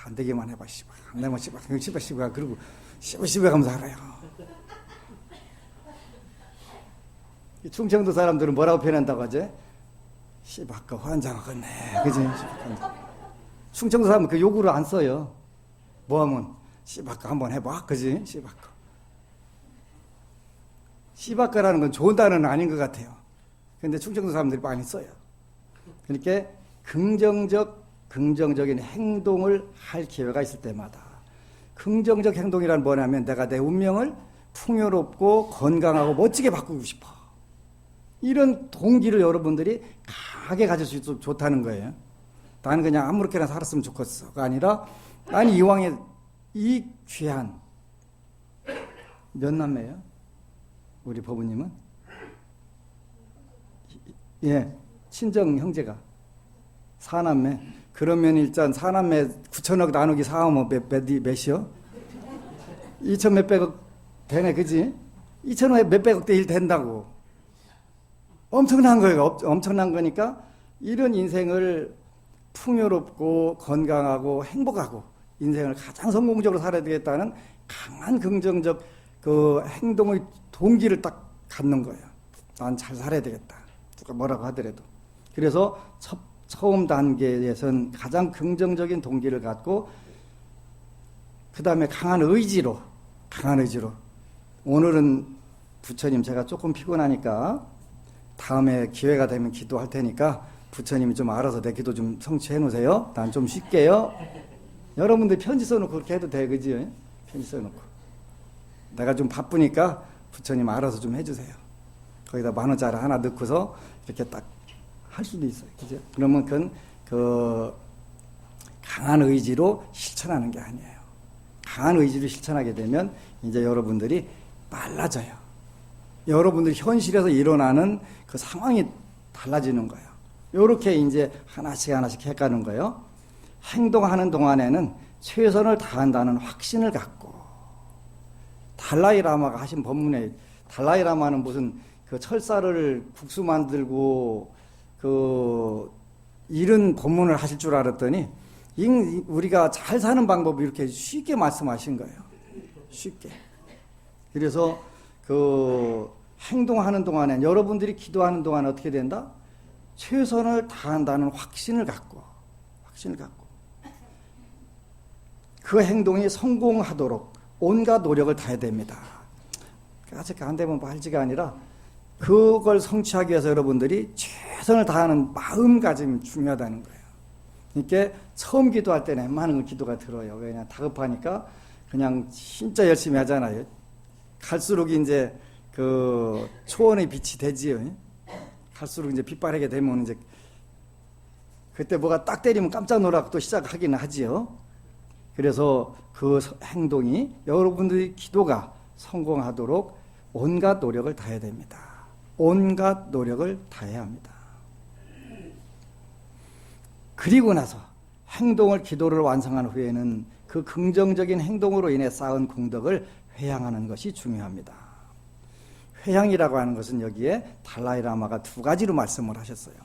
안 되기만 해봐, 씨발. 안 되면 씨발. 그리고 씨발 하면서 살아요. 충청도 사람들은 뭐라고 표현한다고 하지? 씨발까 환장하겠네. 그지? 충청도 사람은 그 요구를 안 써요. 뭐 하면 씨발까 한번 해봐. 그지? 씨발까. 씨발까라는 건 좋은 단어는 아닌 것 같아요. 근데 충청도 사람들이 많이 써요. 그러니까 긍정적인 행동을 할 기회가 있을 때마다 긍정적 행동이란 뭐냐면 내가 내 운명을 풍요롭고 건강하고 멋지게 바꾸고 싶어. 이런 동기를 여러분들이 강하게 가질 수 있어서 좋다는 거예요. 나는 그냥 아무렇게나 살았으면 좋겠어가 아니라 나는 이왕에 이 귀한 몇 남매예요? 우리 법부님은? 예, 친정 형제가 4남매. 그러면 일단 4남매 9천억 나누기 4하면 몇이요? 2천 몇백억 되네, 그지? 2천억 몇백억 대 1 된다고. 엄청난 거예요. 엄청난 거니까 이런 인생을 풍요롭고 건강하고 행복하고 인생을 가장 성공적으로 살아야 되겠다는 강한 긍정적 그 행동의 동기를 딱 갖는 거예요. 난 잘 살아야 되겠다. 누가 뭐라고 하더라도. 그래서 처음 단계에선 가장 긍정적인 동기를 갖고 그 다음에 강한 의지로 오늘은 부처님 제가 조금 피곤하니까 다음에 기회가 되면 기도할 테니까 부처님이 좀 알아서 내 기도 좀 성취해 놓으세요. 난 좀 쉴게요. 여러분들 편지 써놓고 그렇게 해도 돼, 그지? 편지 써놓고. 내가 좀 바쁘니까 부처님 알아서 좀 해주세요. 거기다 10,000원짜리 하나 넣고서 이렇게 딱 할 수도 있어요. 그죠? 그러면 그건 그 강한 의지로 실천하는 게 아니에요. 강한 의지로 실천하게 되면 이제 여러분들이 빨라져요. 여러분들 현실에서 일어나는 그 상황이 달라지는 거예요. 요렇게 이제 하나씩 해가는 거예요. 행동하는 동안에는 최선을 다한다는 확신을 갖고 달라이 라마가 하신 법문에 달라이 라마는 무슨 그 철사를 국수 만들고 그 이런 법문을 하실 줄 알았더니 우리가 잘 사는 방법을 이렇게 쉽게 말씀하신 거예요. 쉽게. 그래서 그 행동하는 동안에 여러분들이 기도하는 동안 어떻게 된다? 최선을 다한다는 확신을 갖고 그 행동이 성공하도록 온갖 노력을 다해야 됩니다. 아직 안 되면 말지가 아니라 그걸 성취하기 위해서 여러분들이 최선을 다하는 마음가짐이 중요하다는 거예요. 그러니까 처음 기도할 때는 웬만한 기도가 들어요. 왜냐 다급하니까 그냥 진짜 열심히 하잖아요. 갈수록 이제 그 초원의 빛이 되지요. 갈수록 이제 빛바라게 되면 이제 그때 뭐가 딱 때리면 깜짝 놀라고 또 시작하기는 하지요. 그래서 그 행동이 여러분들의 기도가 성공하도록 온갖 노력을 다해야 됩니다. 온갖 노력을 다해야 합니다. 그리고 나서 행동을 기도를 완성한 후에는 그 긍정적인 행동으로 인해 쌓은功德을 회향하는 것이 중요합니다. 회향이라고 하는 것은 여기에 달라이 라마가 2가지로 말씀을 하셨어요.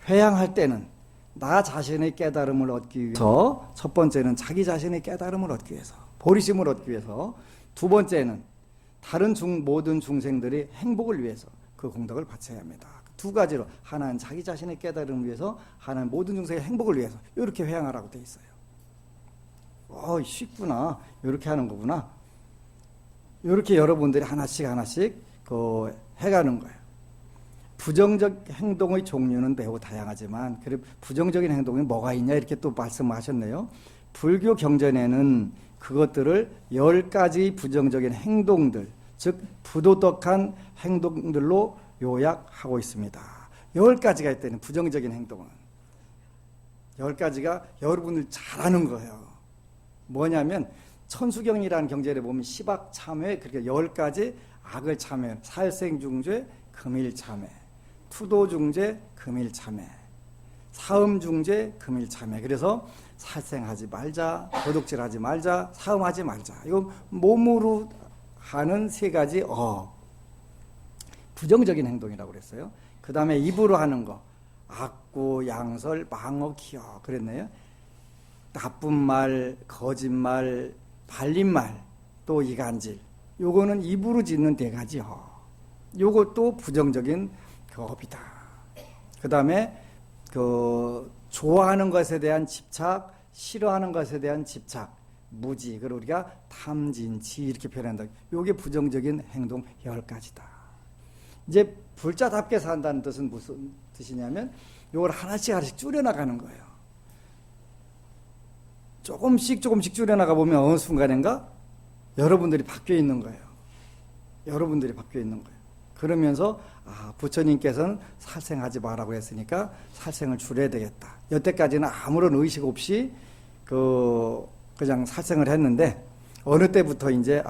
회향할 때는 나 자신의 깨달음을 얻기 위해서, 첫 번째는 자기 자신의 깨달음을 얻기 위해서, 보리심을 얻기 위해서, 두 번째는 다른 모든 중생들의 행복을 위해서 그功德을 바쳐야 합니다. 2가지로, 하나는 자기 자신의 깨달음을 위해서, 하나는 모든 중생의 행복을 위해서, 이렇게 회향하라고 되어 있어요. 쉽구나, 이렇게 하는 거구나. 이렇게 여러분들이 하나씩 그 해가는 거예요. 부정적 행동의 종류는 매우 다양하지만 부정적인 행동이 뭐가 있냐 이렇게 또 말씀하셨네요. 불교 경전에는 그것들을 10가지 부정적인 행동들, 즉 부도덕한 행동들로 요약하고 있습니다. 10가지가 있다는 부정적인 행동은 10가지가 여러분들 잘 아는 거예요. 뭐냐면 천수경이라는 경전에 보면 시박참회, 그렇게 10가지 악을 참회, 살생중죄, 금일참회, 투도중죄, 금일참회, 사음중재 금일참회. 그래서 살생하지 말자, 도둑질하지 말자, 사음하지 말자. 이거 몸으로 하는 세 가지 부정적인 행동이라고 그랬어요. 그 다음에 입으로 하는 거, 악구, 양설, 망어, 기어 그랬네요. 나쁜 말, 거짓말, 발림말, 또 이간질. 요거는 입으로 짓는 네 가지 요것도 부정적인 업이다. 그 다음에 좋아하는 것에 대한 집착, 싫어하는 것에 대한 집착, 무지, 그리고 우리가 탐진치 이렇게 표현한다. 요게 부정적인 행동 10가지다. 이제 불자답게 산다는 뜻은 무슨 뜻이냐면 요걸 하나씩 줄여나가는 거예요. 조금씩 줄여나가 보면 어느 순간인가 여러분들이 바뀌어 있는 거예요. 여러분들이 바뀌어 있는 거예요. 그러면서 부처님께서는 살생하지 마라고 했으니까 살생을 줄여야 되겠다. 여태까지는 아무런 의식 없이 그냥 살생을 했는데 어느 때부터 이제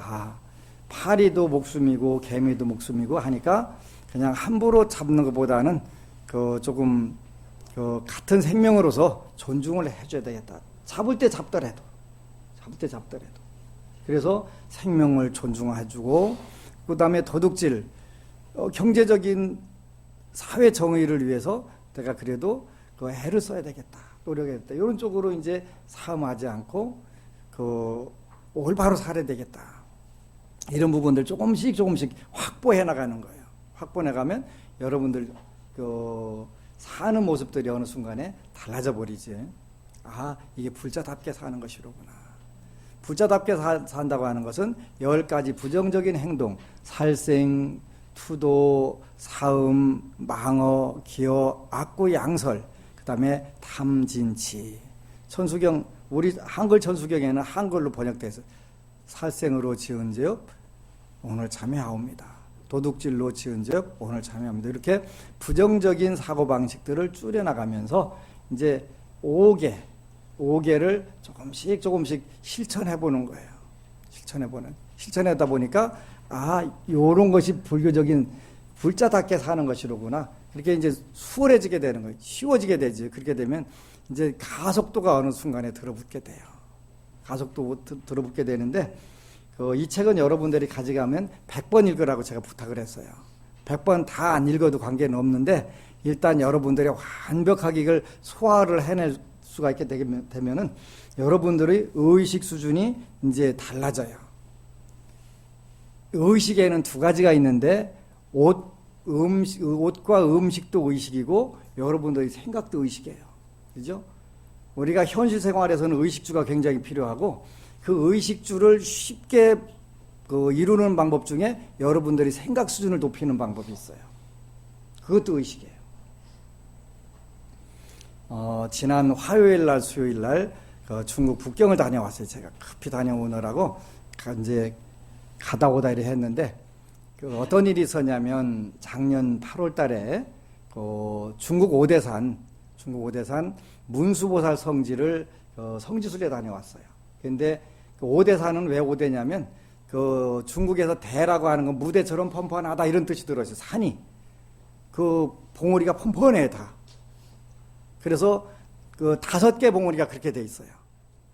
파리도 목숨이고 개미도 목숨이고 하니까 그냥 함부로 잡는 것보다는 조금 같은 생명으로서 존중을 해줘야 되겠다. 잡을 때 잡더라도 그래서 생명을 존중해주고 그 다음에 도둑질 경제적인 사회 정의를 위해서 내가 그래도 애를 써야 되겠다, 노력해야겠다. 이런 쪽으로 이제 사음하지 않고 올바로 살아야 되겠다. 이런 부분들 조금씩 확보해 나가는 거예요. 확보해 가면 여러분들 사는 모습들이 어느 순간에 달라져 버리지. 이게 불자답게 사는 것이로구나. 불자답게 산다고 하는 것은 10가지 부정적인 행동, 살생, 투도, 사음, 망어, 기어, 악구, 양설, 그 다음에 탐진치. 천수경, 우리 한글 천수경에는 한글로 번역돼서 살생으로 지은 죄업 오늘 참여하옵니다. 도둑질로 지은 죄업 오늘 참여합니다. 이렇게 부정적인 사고방식들을 줄여나가면서 이제 5개를 조금씩 실천해보는 거예요. 실천하다 보니까 요런 것이 불교적인 불자답게 사는 것이로구나. 그렇게 이제 수월해지게 되는 거예요. 쉬워지게 되지. 그렇게 되면 이제 가속도가 어느 순간에 들어붙게 돼요. 가속도 들어붙게 되는데 이 책은 여러분들이 가져가면 100번 읽으라고 제가 부탁을 했어요. 100번 다 안 읽어도 관계는 없는데 일단 여러분들이 완벽하게 이걸 소화를 해낼 수가 있게 되면은 여러분들의 의식 수준이 이제 달라져요. 의식에는 2가지가 있는데 옷과 음식도 의식이고 여러분들의 생각도 의식이에요. 그죠? 우리가 현실 생활에서는 의식주가 굉장히 필요하고 그 의식주를 쉽게 이루는 방법 중에 여러분들이 생각 수준을 높이는 방법이 있어요. 그것도 의식이에요. 지난 화요일 날, 수요일 날 중국 북경을 다녀왔어요. 제가 급히 다녀오느라고 이제 가다 오다 이렇게 했는데 어떤 일이 있었냐면 작년 8월 달에 중국 오대산 문수보살 성지를 성지순례 다녀왔어요. 근데 오대산은 왜 오대냐면 중국에서 대라고 하는 건 무대처럼 펀펀하다 이런 뜻이 들어있어요. 산이 봉우리가 펀펀해 다. 그래서 5개 봉우리가 그렇게 돼 있어요.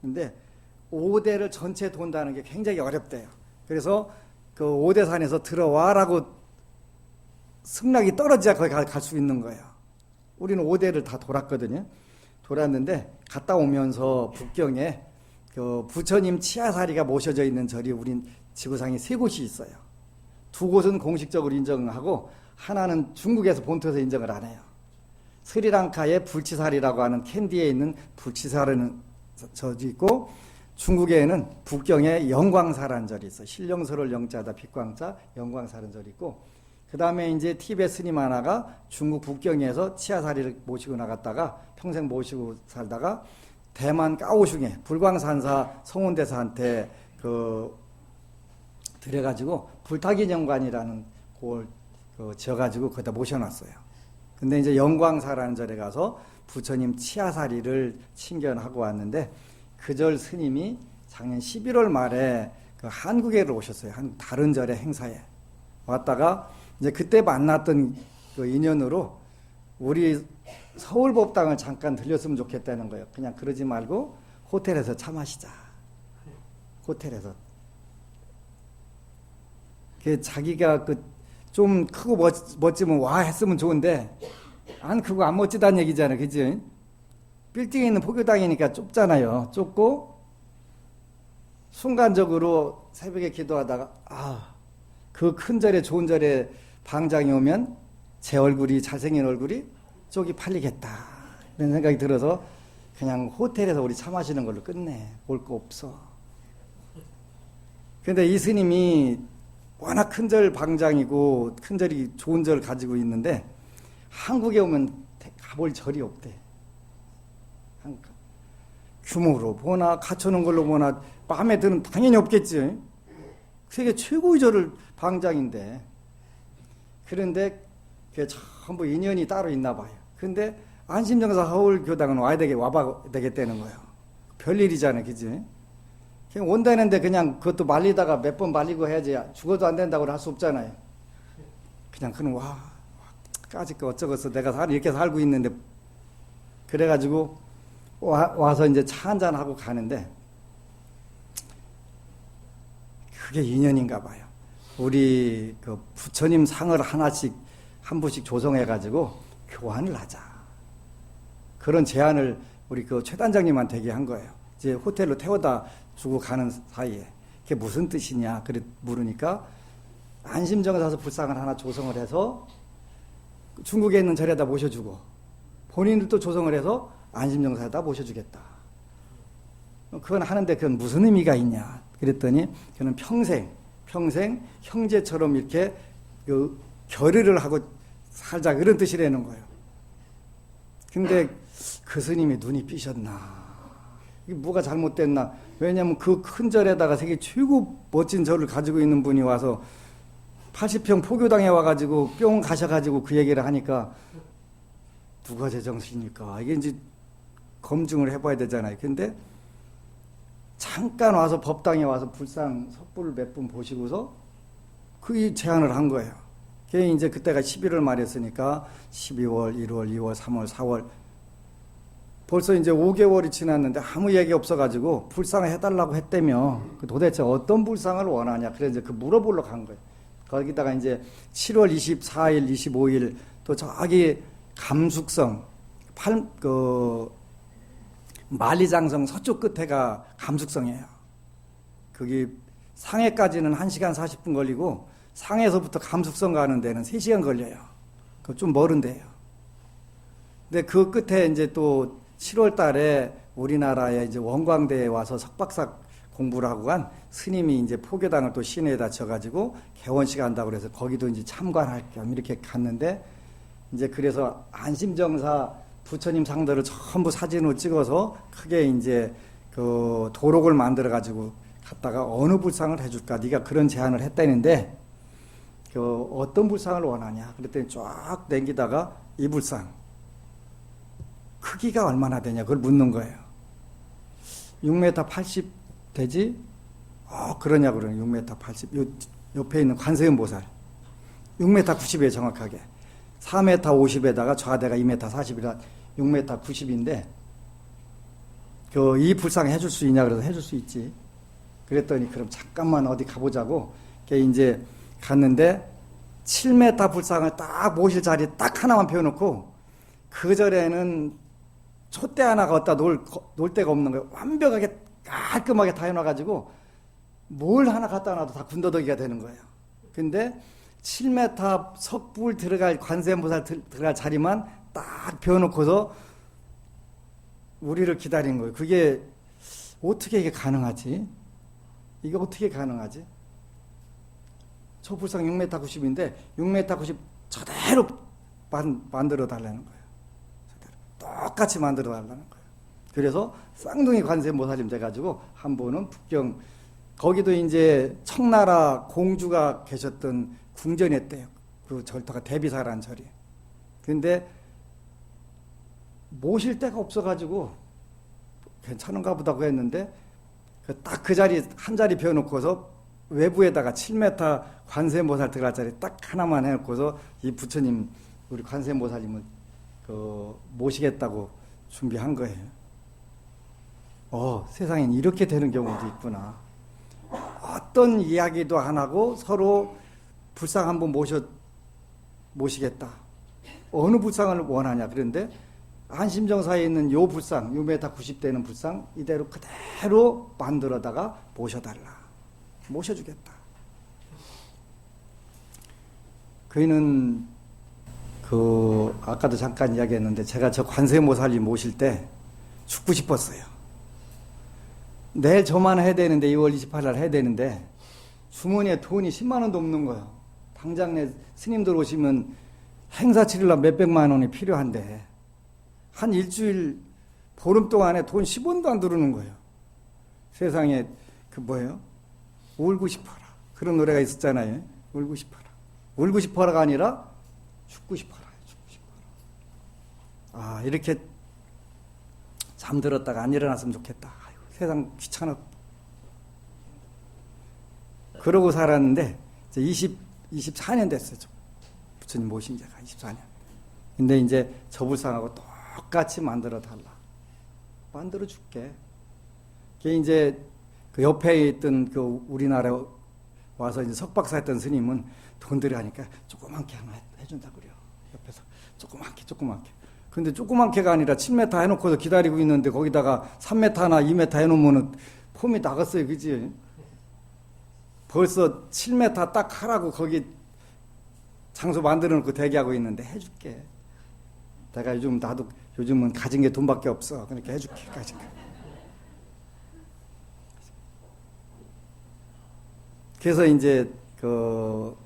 근데 5대를 전체 돈다는 게 굉장히 어렵대요. 그래서 오대산에서 들어와라고 승낙이 떨어져야 거기 갈 수 있는 거예요. 우리는 5대를 다 돌았거든요. 돌았는데 갔다 오면서 북경에 부처님 치아사리가 모셔져 있는 절이 우린 지구상에 3곳이 있어요. 2곳은 공식적으로 인정하고 하나는 중국에서 본토에서 인정을 안 해요. 스리랑카의 불치사리라고 하는 캔디에 있는 불치사리는 절이 있고 중국에는 북경에 영광사라는 절이 있어요. 신령설을 영자다 빛광자 영광사라는 절이 있고 그 다음에 이제 티베트 스님 하나가 중국 북경에서 치아사리를 모시고 나갔다가 평생 모시고 살다가 대만 까오슝에 불광산사 성운대사한테 들여가지고 불타기념관이라는 곳을 지어가지고 거기다 모셔놨어요. 근데 이제 영광사라는 절에 가서 부처님 치아사리를 친견하고 왔는데 그 절 스님이 작년 11월 말에 한국에 오셨어요. 다른 절의 행사에 왔다가 이제 그때 만났던 인연으로 우리 서울법당을 잠깐 들렸으면 좋겠다는 거예요. 그냥 그러지 말고 호텔에서 차 마시자. 호텔에서. 자기가 좀 크고 멋지면 와 했으면 좋은데 안 크고 안 멋지다는 얘기잖아요. 그지? 빌딩에 있는 포교당이니까 좁잖아요. 좁고 순간적으로 새벽에 기도하다가 그 큰 절에 좋은 절에 방장이 오면 제 얼굴이 잘생긴 얼굴이 쪽이 팔리겠다 이런 생각이 들어서 그냥 호텔에서 우리 차 마시는 걸로 끝내. 올 거 없어. 근데 이 스님이 워낙 큰 절 방장이고 큰 절이 좋은 절 가지고 있는데 한국에 오면 가볼 절이 없대. 규모로 보나 갖춰놓은 걸로 보나 마음에 드는 당연히 없겠지. 세계 최고의 절을 방장인데. 그런데 그게 전부 인연이 따로 있나 봐요. 근데 안심정사 서울교당은 와봐 되겠다는 거예요. 별일이잖아요. 그지? 그냥 온다는데 그냥 그것도 말리다가 몇 번 말리고 해야지 죽어도 안 된다고 할 수 없잖아요. 그냥 그는 까짓 거 어쩌겠어. 내가 이렇게 살고 있는데. 그래가지고 와서 이제 차 한잔하고 가는데 그게 인연인가 봐요. 우리 그 부처님 상을 하나씩 한 부씩 조성해가지고 교환을 하자. 그런 제안을 우리 그 최 단장님한테 얘기한 거예요. 이제 호텔로 태워다 주고 가는 사이에. 그게 무슨 뜻이냐? 그래 물으니까 안심정사에서 불상을 하나 조성을 해서 중국에 있는 절에다 모셔주고 본인들도 조성을 해서 안심정사에다 모셔주겠다. 그건 하는데 그건 무슨 의미가 있냐? 그랬더니 그는 평생 형제처럼 이렇게 결의를 하고 살자 그런 뜻이라는 거예요. 근데 그 스님이 눈이 삐셨나? 이게 뭐가 잘못됐나? 왜냐하면 그 큰 절에다가 세계 최고 멋진 절을 가지고 있는 분이 와서 80평 포교당에 와가지고 뿅 가셔가지고 그 얘기를 하니까 누가 제정신일까? 이게 이제 검증을 해봐야 되잖아요. 근데 잠깐 와서 법당에 와서 불상 섣불 몇 분 보시고서 그 제안을 한 거예요. 그게 이제 그때가 11월 말이었으니까 12월, 1월, 2월, 3월, 4월 벌써 이제 5개월이 지났는데 아무 얘기 없어가지고 불상을 해달라고 했다며. 도대체 어떤 불상을 원하냐? 그래서 이제 물어보러 간 거예요. 거기다가 이제 7월 24일, 25일 또 저기 감숙성 만리장성 서쪽 끝에가 감숙성이에요. 거기 상해까지는 1시간 40분 걸리고 상해에서부터 감숙성 가는 데는 3시간 걸려요. 그 좀 멀은데요. 근데 그 끝에 이제 또 7월 달에 우리나라에 이제 원광대에 와서 석박사 공부를 하고 간 스님이 이제 포교당을 또 시내에다 져가지고 개원식 한다고 그래서 거기도 이제 참관할 겸 이렇게 갔는데 이제 그래서 안심정사 부처님 상들을 전부 사진으로 찍어서 크게 이제 그 도록을 만들어 가지고 갔다가 어느 불상을 해줄까? 네가 그런 제안을 했다는데 그 어떤 불상을 원하냐? 그랬더니 쫙 당기다가 이 불상 크기가 얼마나 되냐? 그걸 묻는 거예요. 6m 80 되지? 그러냐 그러는 6m 80. 옆에 있는 관세음 보살 6m 90이에요 정확하게. 4m 50에다가 좌대가 2m 40이라 6m 90인데 이 불상 해줄 수 있냐 그래서 해줄 수 있지. 그랬더니 그럼 잠깐만 어디 가보자고 이제 갔는데 7m 불상을 딱 모실 자리 딱 하나만 펴놓고 그 절에는 촛대 하나가 어디다 놓을 데가 없는 거예요. 완벽하게 깔끔하게 다 해놔가지고 뭘 하나 갖다 놔도 다 군더더기가 되는 거예요. 근데 7m 석불 들어갈 관세음보살 들어갈 자리만 딱 비워놓고서 우리를 기다린 거예요. 그게 어떻게 이게 가능하지? 이게 어떻게 가능하지? 저 불상 6m 90인데 6m 90 저대로 만들어 달라는 거예요. 저대로 똑같이 만들어 달라는 거예요. 그래서 쌍둥이 관세음보살님 돼가지고 한 분은 북경 거기도 이제 청나라 공주가 계셨던 궁전이었대요. 그 절터가 대비사라는 절이. 근데 모실 데가 없어가지고 괜찮은가 보다고 했는데 딱 그 자리 한 자리 비워놓고서 외부에다가 7m 관세음보살 들어갈 자리 딱 하나만 해놓고서 이 부처님 우리 관세음보살님은 모시겠다고 준비한 거예요. 세상엔 이렇게 되는 경우도 있구나. 어떤 이야기도 안 하고 서로 불상 한번 모시겠다. 어느 불상을 원하냐. 그런데 안심정사에 있는 요 불상, 요 메타 90대는 불상 이대로 그대로 만들어다가 모셔달라. 모셔주겠다. 그이는 아까도 잠깐 이야기했는데 제가 저 관세모살리 모실 때 죽고 싶었어요. 내일 저만 해야 되는데 2월 28일 해야 되는데 주머니에 돈이 10만 원도 없는 거예요. 당장 내 스님들 오시면 행사 치르려면 몇백만 원이 필요한데 한 일주일 보름 동안에 돈 10원도 안 들어오는 거예요. 세상에 뭐예요? 울고 싶어라. 그런 노래가 있었잖아요. 울고 싶어라. 울고 싶어라가 아니라 죽고 싶어라. 죽고 싶어라. 이렇게 잠들었다가 안 일어났으면 좋겠다. 아이고, 세상 귀찮아. 그러고 살았는데 이제 24년 됐어요. 부처님 모신 지가 24년. 근데 이제 저 불상하고 똑같이 만들어 달라. 만들어 줄게. 그게 이제 그 옆에 있던 우리나라에 와서 이제 석박사 했던 스님은 돈 들여하니까 조그맣게 하나 해준다 그래요. 옆에서 조그맣게. 근데 조그맣게가 아니라 7m 해놓고서 기다리고 있는데 거기다가 3m나 2m 해놓으면은 폼이 나갔어요. 그지? 벌써 7m 딱 하라고 거기 장소 만들어 놓고 대기하고 있는데 해줄게. 내가 요즘은 가진 게 돈밖에 없어. 그러니까 해줄게. 그래서 이제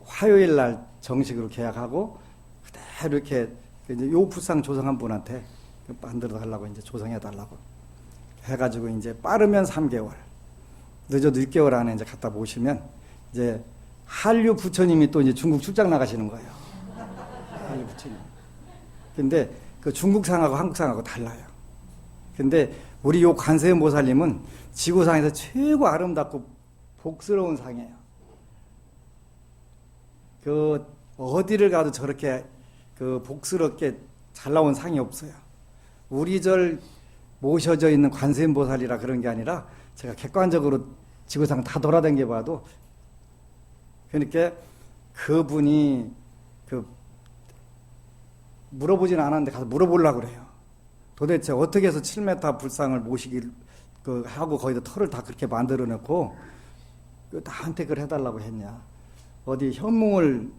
화요일 날 정식으로 계약하고 그대로 이렇게 이제 요 불상 조성한 분한테 만들어 달라고 이제 조성해 달라고 해가지고 이제 빠르면 3개월, 늦어도 6개월 안에 이제 갖다 모시면 이제 한류 부처님이 또 이제 중국 출장 나가시는 거예요. 한류 부처님. 근데 그 중국상하고 한국상하고 달라요. 근데 우리 요 관세음보살님은 지구상에서 최고 아름답고 복스러운 상이에요. 어디를 가도 저렇게 복스럽게 잘 나온 상이 없어요. 우리 절 모셔져 있는 관세음보살이라 그런 게 아니라 제가 객관적으로 지구상 다 돌아다녀 봐도 그러니까 그분이 물어보진 않았는데 가서 물어보려고 그래요. 도대체 어떻게 해서 7m 불상을 모시길 하고 거기다 털을 다 그렇게 만들어 놓고 나한테 그걸 해달라고 했냐. 어디 현몽을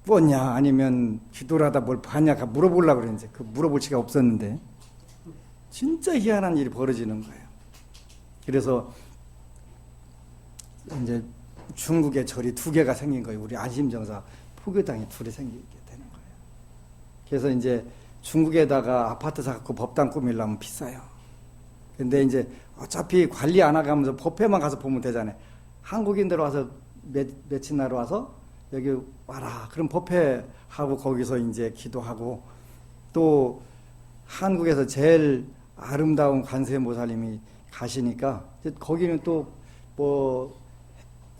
뻗냐 아니면 기도를 하다 뭘 봤냐 물어보려고 그랬는데 물어볼 시간 없었는데 진짜 희한한 일이 벌어지는 거예요. 그래서 이제 중국에 절이 2개가 생긴 거예요. 우리 안심정사 포교당이 2개 생기게 되는 거예요. 그래서 이제 중국에다가 아파트 사갖고 법당 꾸미려면 비싸요. 근데 이제 어차피 관리 안 하가면서 법회만 가서 보면 되잖아요. 한국인들 와서 며칠 날 와서 여기 와라. 그럼 법회하고 거기서 이제 기도하고 또 한국에서 제일 아름다운 관세음보살님이 가시니까 거기는 또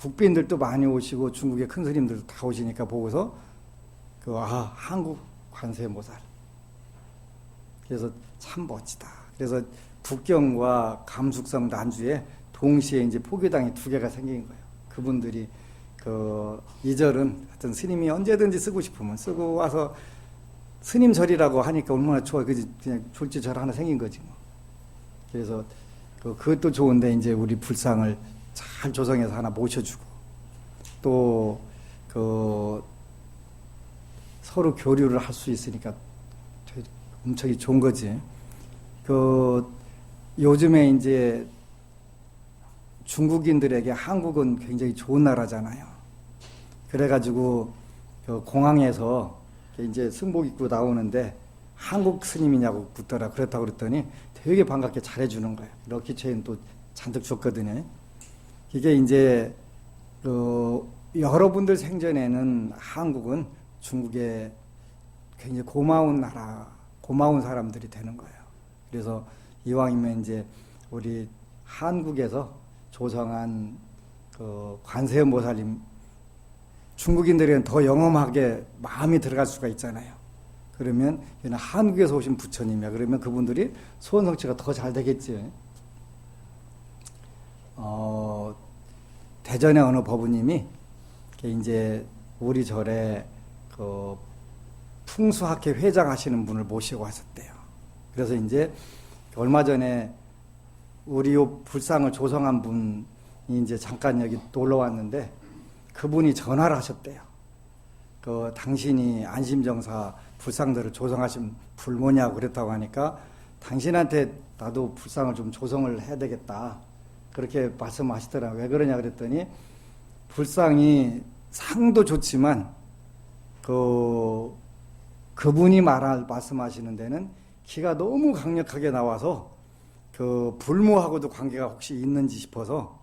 국빈들도 많이 오시고 중국의 큰 스님들도 다 오시니까 보고서 한국 관세음보살. 그래서 참 멋지다. 그래서 북경과 감숙성 난주에 동시에 이제 포교당이 2개가 생긴 거예요. 그분들이 이 절은 하여튼 스님이 언제든지 쓰고 싶으면 쓰고 와서 스님 절이라고 하니까 얼마나 좋아. 그냥 졸지 절 하나 생긴 거지 뭐. 그래서 그것도 좋은데 이제 우리 불상을 잘 조성해서 하나 모셔주고 또 서로 교류를 할 수 있으니까 되게 엄청 좋은 거지. 요즘에 이제 중국인들에게 한국은 굉장히 좋은 나라잖아요. 그래가지고 공항에서 이제 승복 입고 나오는데 한국 스님이냐고 묻더라. 그렇다고 그랬더니 되게 반갑게 잘해주는 거예요. 럭키 체인 또 잔뜩 줬거든요. 이게 이제 여러분들 생전에는 한국은 중국에 굉장히 고마운 나라, 고마운 사람들이 되는 거예요. 그래서 이왕이면 이제 우리 한국에서 조성한 관세음보살님 중국인들은 더 영험하게 마음이 들어갈 수가 있잖아요. 그러면 얘는 한국에서 오신 부처님이야. 그러면 그분들이 소원 성취가 더 잘 되겠지. 대전의 어느 법우님이 이제 우리 절에 그 풍수학회 회장하시는 분을 모시고 왔었대요. 그래서 이제 얼마 전에 우리 요 불상을 조성한 분이 이제 잠깐 여기 놀러 왔는데 그분이 전화를 하셨대요. 그 당신이 안심정사 불상들을 조성하신 불모냐고 그랬다고 하니까 당신한테 나도 불상을 좀 조성을 해야 되겠다. 그렇게 말씀하시더라고요. 왜 그러냐 그랬더니 불상이 상도 좋지만 그분이 말씀하시는 데는 기가 너무 강력하게 나와서 그 불모하고도 관계가 혹시 있는지 싶어서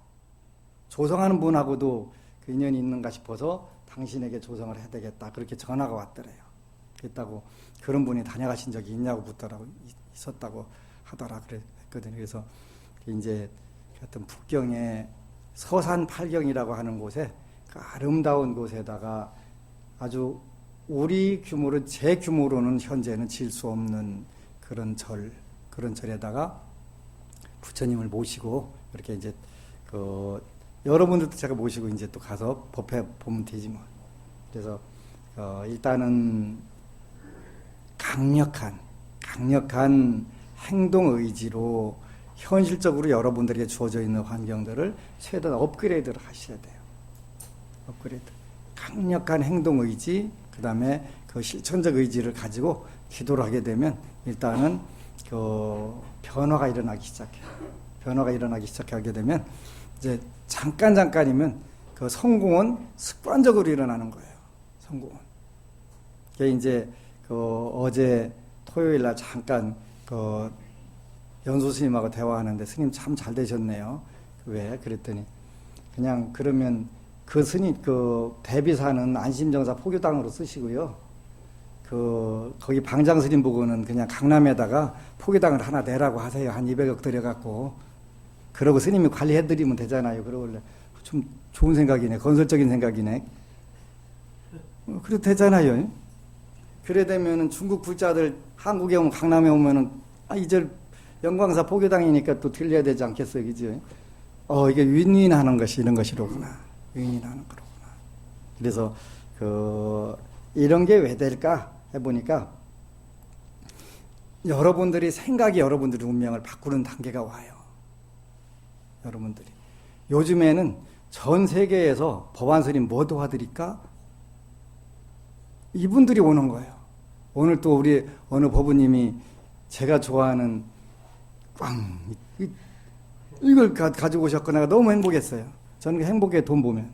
조성하는 분하고도 그 인연이 있는가 싶어서 당신에게 조성을 해야 되겠다. 그렇게 전화가 왔더래요. 그랬다고 그런 분이 다녀가신 적이 있냐고 묻더라고 있었다고 하더라 그랬거든요. 그래서 이제 하여튼 북경의 서산팔경이라고 하는 곳에 그 아름다운 곳에다가 아주 우리 규모로 제 규모로는 현재는 질 수 없는 그런 절에다가 부처님을 모시고 이렇게 이제 여러분들도 제가 모시고 이제 또 가서 법회 보면 되지 뭐. 그래서 일단은 강력한 행동 의지로 현실적으로 여러분들에게 주어져 있는 환경들을 최대한 업그레이드를 하셔야 돼요. 업그레이드. 강력한 행동 의지, 그 다음에 그 실천적 의지를 가지고 기도를 하게 되면 일단은 변화가 일어나기 시작해요. 변화가 일어나기 시작하게 되면 이제 잠깐이면 그 성공은 습관적으로 일어나는 거예요. 성공은. 그게 이제 어제 토요일 날 잠깐 연수 스님하고 대화하는데 스님 참 잘 되셨네요. 왜? 그랬더니 그냥 그러면 그 스님 대비사는 안심정사 포교당으로 쓰시고요. 거기 방장 스님 보고는 그냥 강남에다가 포교당을 하나 내라고 하세요. 한 200억 들여갖고. 그러고 스님이 관리해드리면 되잖아요. 그러길래 좀 좋은 생각이네. 건설적인 생각이네. 그래도 되잖아요. 그래 되면은 중국 불자들 한국에 오면 강남에 오면은 이제 영광사 포교당이니까 또 들려야 되지 않겠어요, 그죠? 이게 윈윈하는 것이 이런 것이로구나. 윈윈하는 거로구나. 그래서 이런 게 왜 될까 해보니까 여러분들이 생각이 여러분들의 운명을 바꾸는 단계가 와요. 여러분들이 요즘에는 전 세계에서 법안스님 뭐 도와드릴까? 이분들이 오는 거예요. 오늘 또 우리 어느 법우님이 제가 좋아하는 이걸 가지고 오셨거나 너무 행복했어요. 저는 그 행복에 돈 보면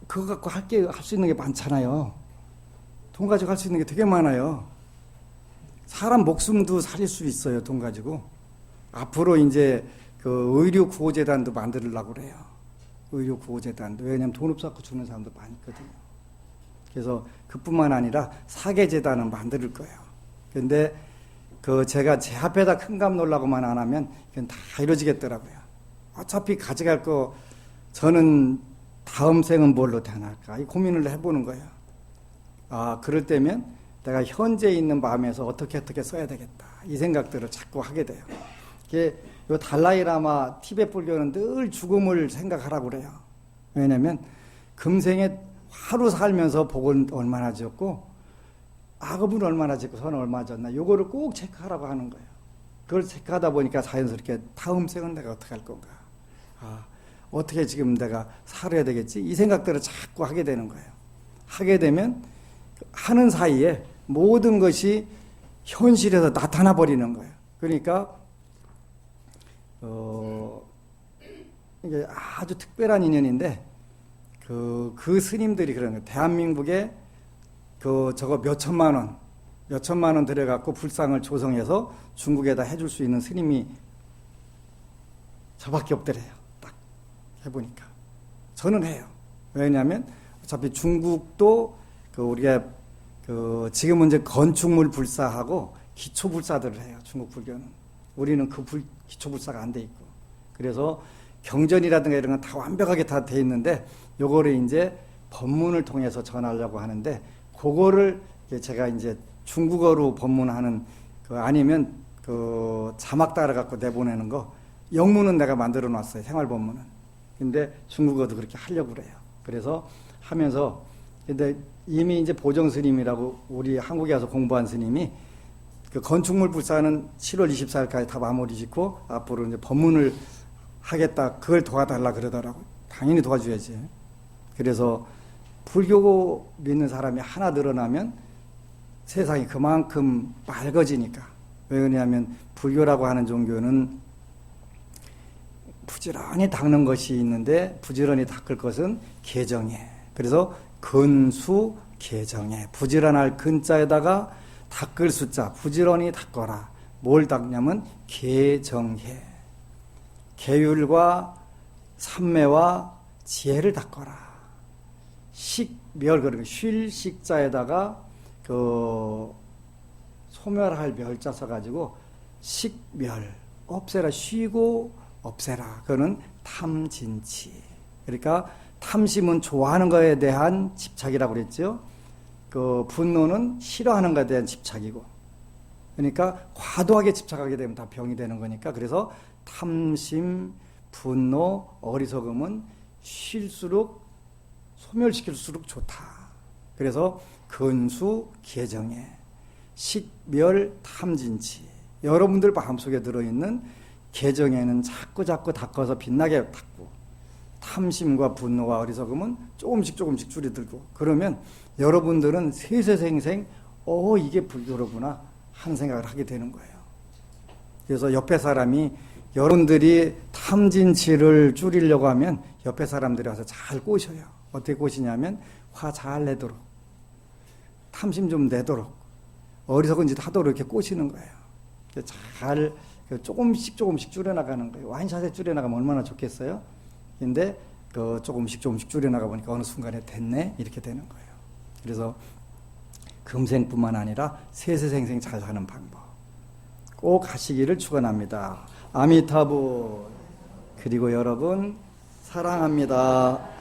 그거 갖고 할 수 있는 게 많잖아요. 돈 가지고 할 수 있는 게 되게 많아요. 사람 목숨도 살릴 수 있어요. 돈 가지고. 앞으로 이제 의료 구호재단도 만들려고 그래요. 의료 구호재단도. 왜냐하면 돈 없어서 주는 사람도 많이 있거든요. 그래서 그뿐만 아니라 사계재단은 만들 거예요. 근데 제가 제 앞에다 큰 값 놓으려고만 안 하면 그건 다 이루어지겠더라고요. 어차피 가져갈 거 저는 다음 생은 뭘로 태어날까? 이 고민을 해보는 거예요. 그럴 때면 내가 현재 있는 마음에서 어떻게 써야 되겠다. 이 생각들을 자꾸 하게 돼요. 이게 요 달라이라마 티베트 불교는 늘 죽음을 생각하라고 그래요. 왜냐면 금생에 하루 살면서 복은 얼마나 지었고 악업은 얼마나 짓고 선은 얼마나 졌나 요거를 꼭 체크하라고 하는 거예요. 그걸 체크하다 보니까 자연스럽게 다음 생은 내가 어떻게 할 건가. 어떻게 지금 내가 살아야 되겠지? 이 생각들을 자꾸 하게 되는 거예요. 하게 되면 하는 사이에 모든 것이 현실에서 나타나 버리는 거예요. 그러니까 이게 아주 특별한 인연인데 그 스님들이 그런 거예요. 대한민국에 저거 몇 천만 원 들여갖고 불상을 조성해서 중국에다 해줄 수 있는 스님이 저밖에 없더래요. 딱 해보니까. 저는 해요. 왜냐하면 어차피 중국도 우리가 지금은 이제 건축물 불사하고 기초 불사들을 해요. 중국 불교는. 우리는 기초 불사가 안 돼 있고. 그래서 경전이라든가 이런 건 다 완벽하게 다 돼 있는데 요거를 이제 법문을 통해서 전하려고 하는데 그거를 제가 이제 중국어로 법문하는 아니면 그 자막 따라 갖고 내보내는 거 영문은 내가 만들어 놨어요. 생활 법문은. 근데 중국어도 그렇게 하려고 그래요. 그래서 하면서 근데 이미 이제 보정 스님이라고 우리 한국에 와서 공부한 스님이 그 건축물 불사는 7월 24일까지 다 마무리 짓고 앞으로 이제 법문을 하겠다. 그걸 도와달라 그러더라고. 당연히 도와줘야지. 그래서 불교 믿는 사람이 하나 늘어나면 세상이 그만큼 맑아지니까. 왜 그러냐면 불교라고 하는 종교는 부지런히 닦는 것이 있는데 부지런히 닦을 것은 개정해. 그래서 근수 개정해. 부지런할 근자에다가 닦을 숫자 부지런히 닦거라. 뭘 닦냐면 개정해. 계율과 삼매와 지혜를 닦거라. 식멸 그러면 쉴 식자에다가 그 소멸할 멸자 써가지고 식멸 없애라. 쉬고 없애라. 그거는 탐진치. 그러니까 탐심은 좋아하는 것에 대한 집착이라고 그랬죠. 그 분노는 싫어하는 것에 대한 집착이고. 그러니까 과도하게 집착하게 되면 다 병이 되는 거니까. 그래서 탐심, 분노, 어리석음은 쉴수록 소멸시킬수록 좋다. 그래서 근수 개정해. 식멸 탐진치. 여러분들 마음속에 들어있는 개정에는 자꾸 닦아서 빛나게 닦고 탐심과 분노와 어리석음은 조금씩 줄여들고 그러면 여러분들은 세세생생 이게 불교로구나 하는 생각을 하게 되는 거예요. 그래서 옆에 사람이 여러분들이 탐진치를 줄이려고 하면 옆에 사람들이 와서 잘 꼬셔요. 어떻게 꼬시냐면 화 잘 내도록 탐심 좀 내도록 어리석은 짓 하도록 이렇게 꼬시는 거예요. 잘 조금씩 줄여나가는 거예요. 와인샷에 줄여나가면 얼마나 좋겠어요? 근데 그 조금씩 줄여나가 보니까 어느 순간에 됐네 이렇게 되는 거예요. 그래서 금생뿐만 아니라 세세생생 잘 사는 방법 꼭 하시기를 축원합니다. 아미타불. 그리고 여러분 사랑합니다.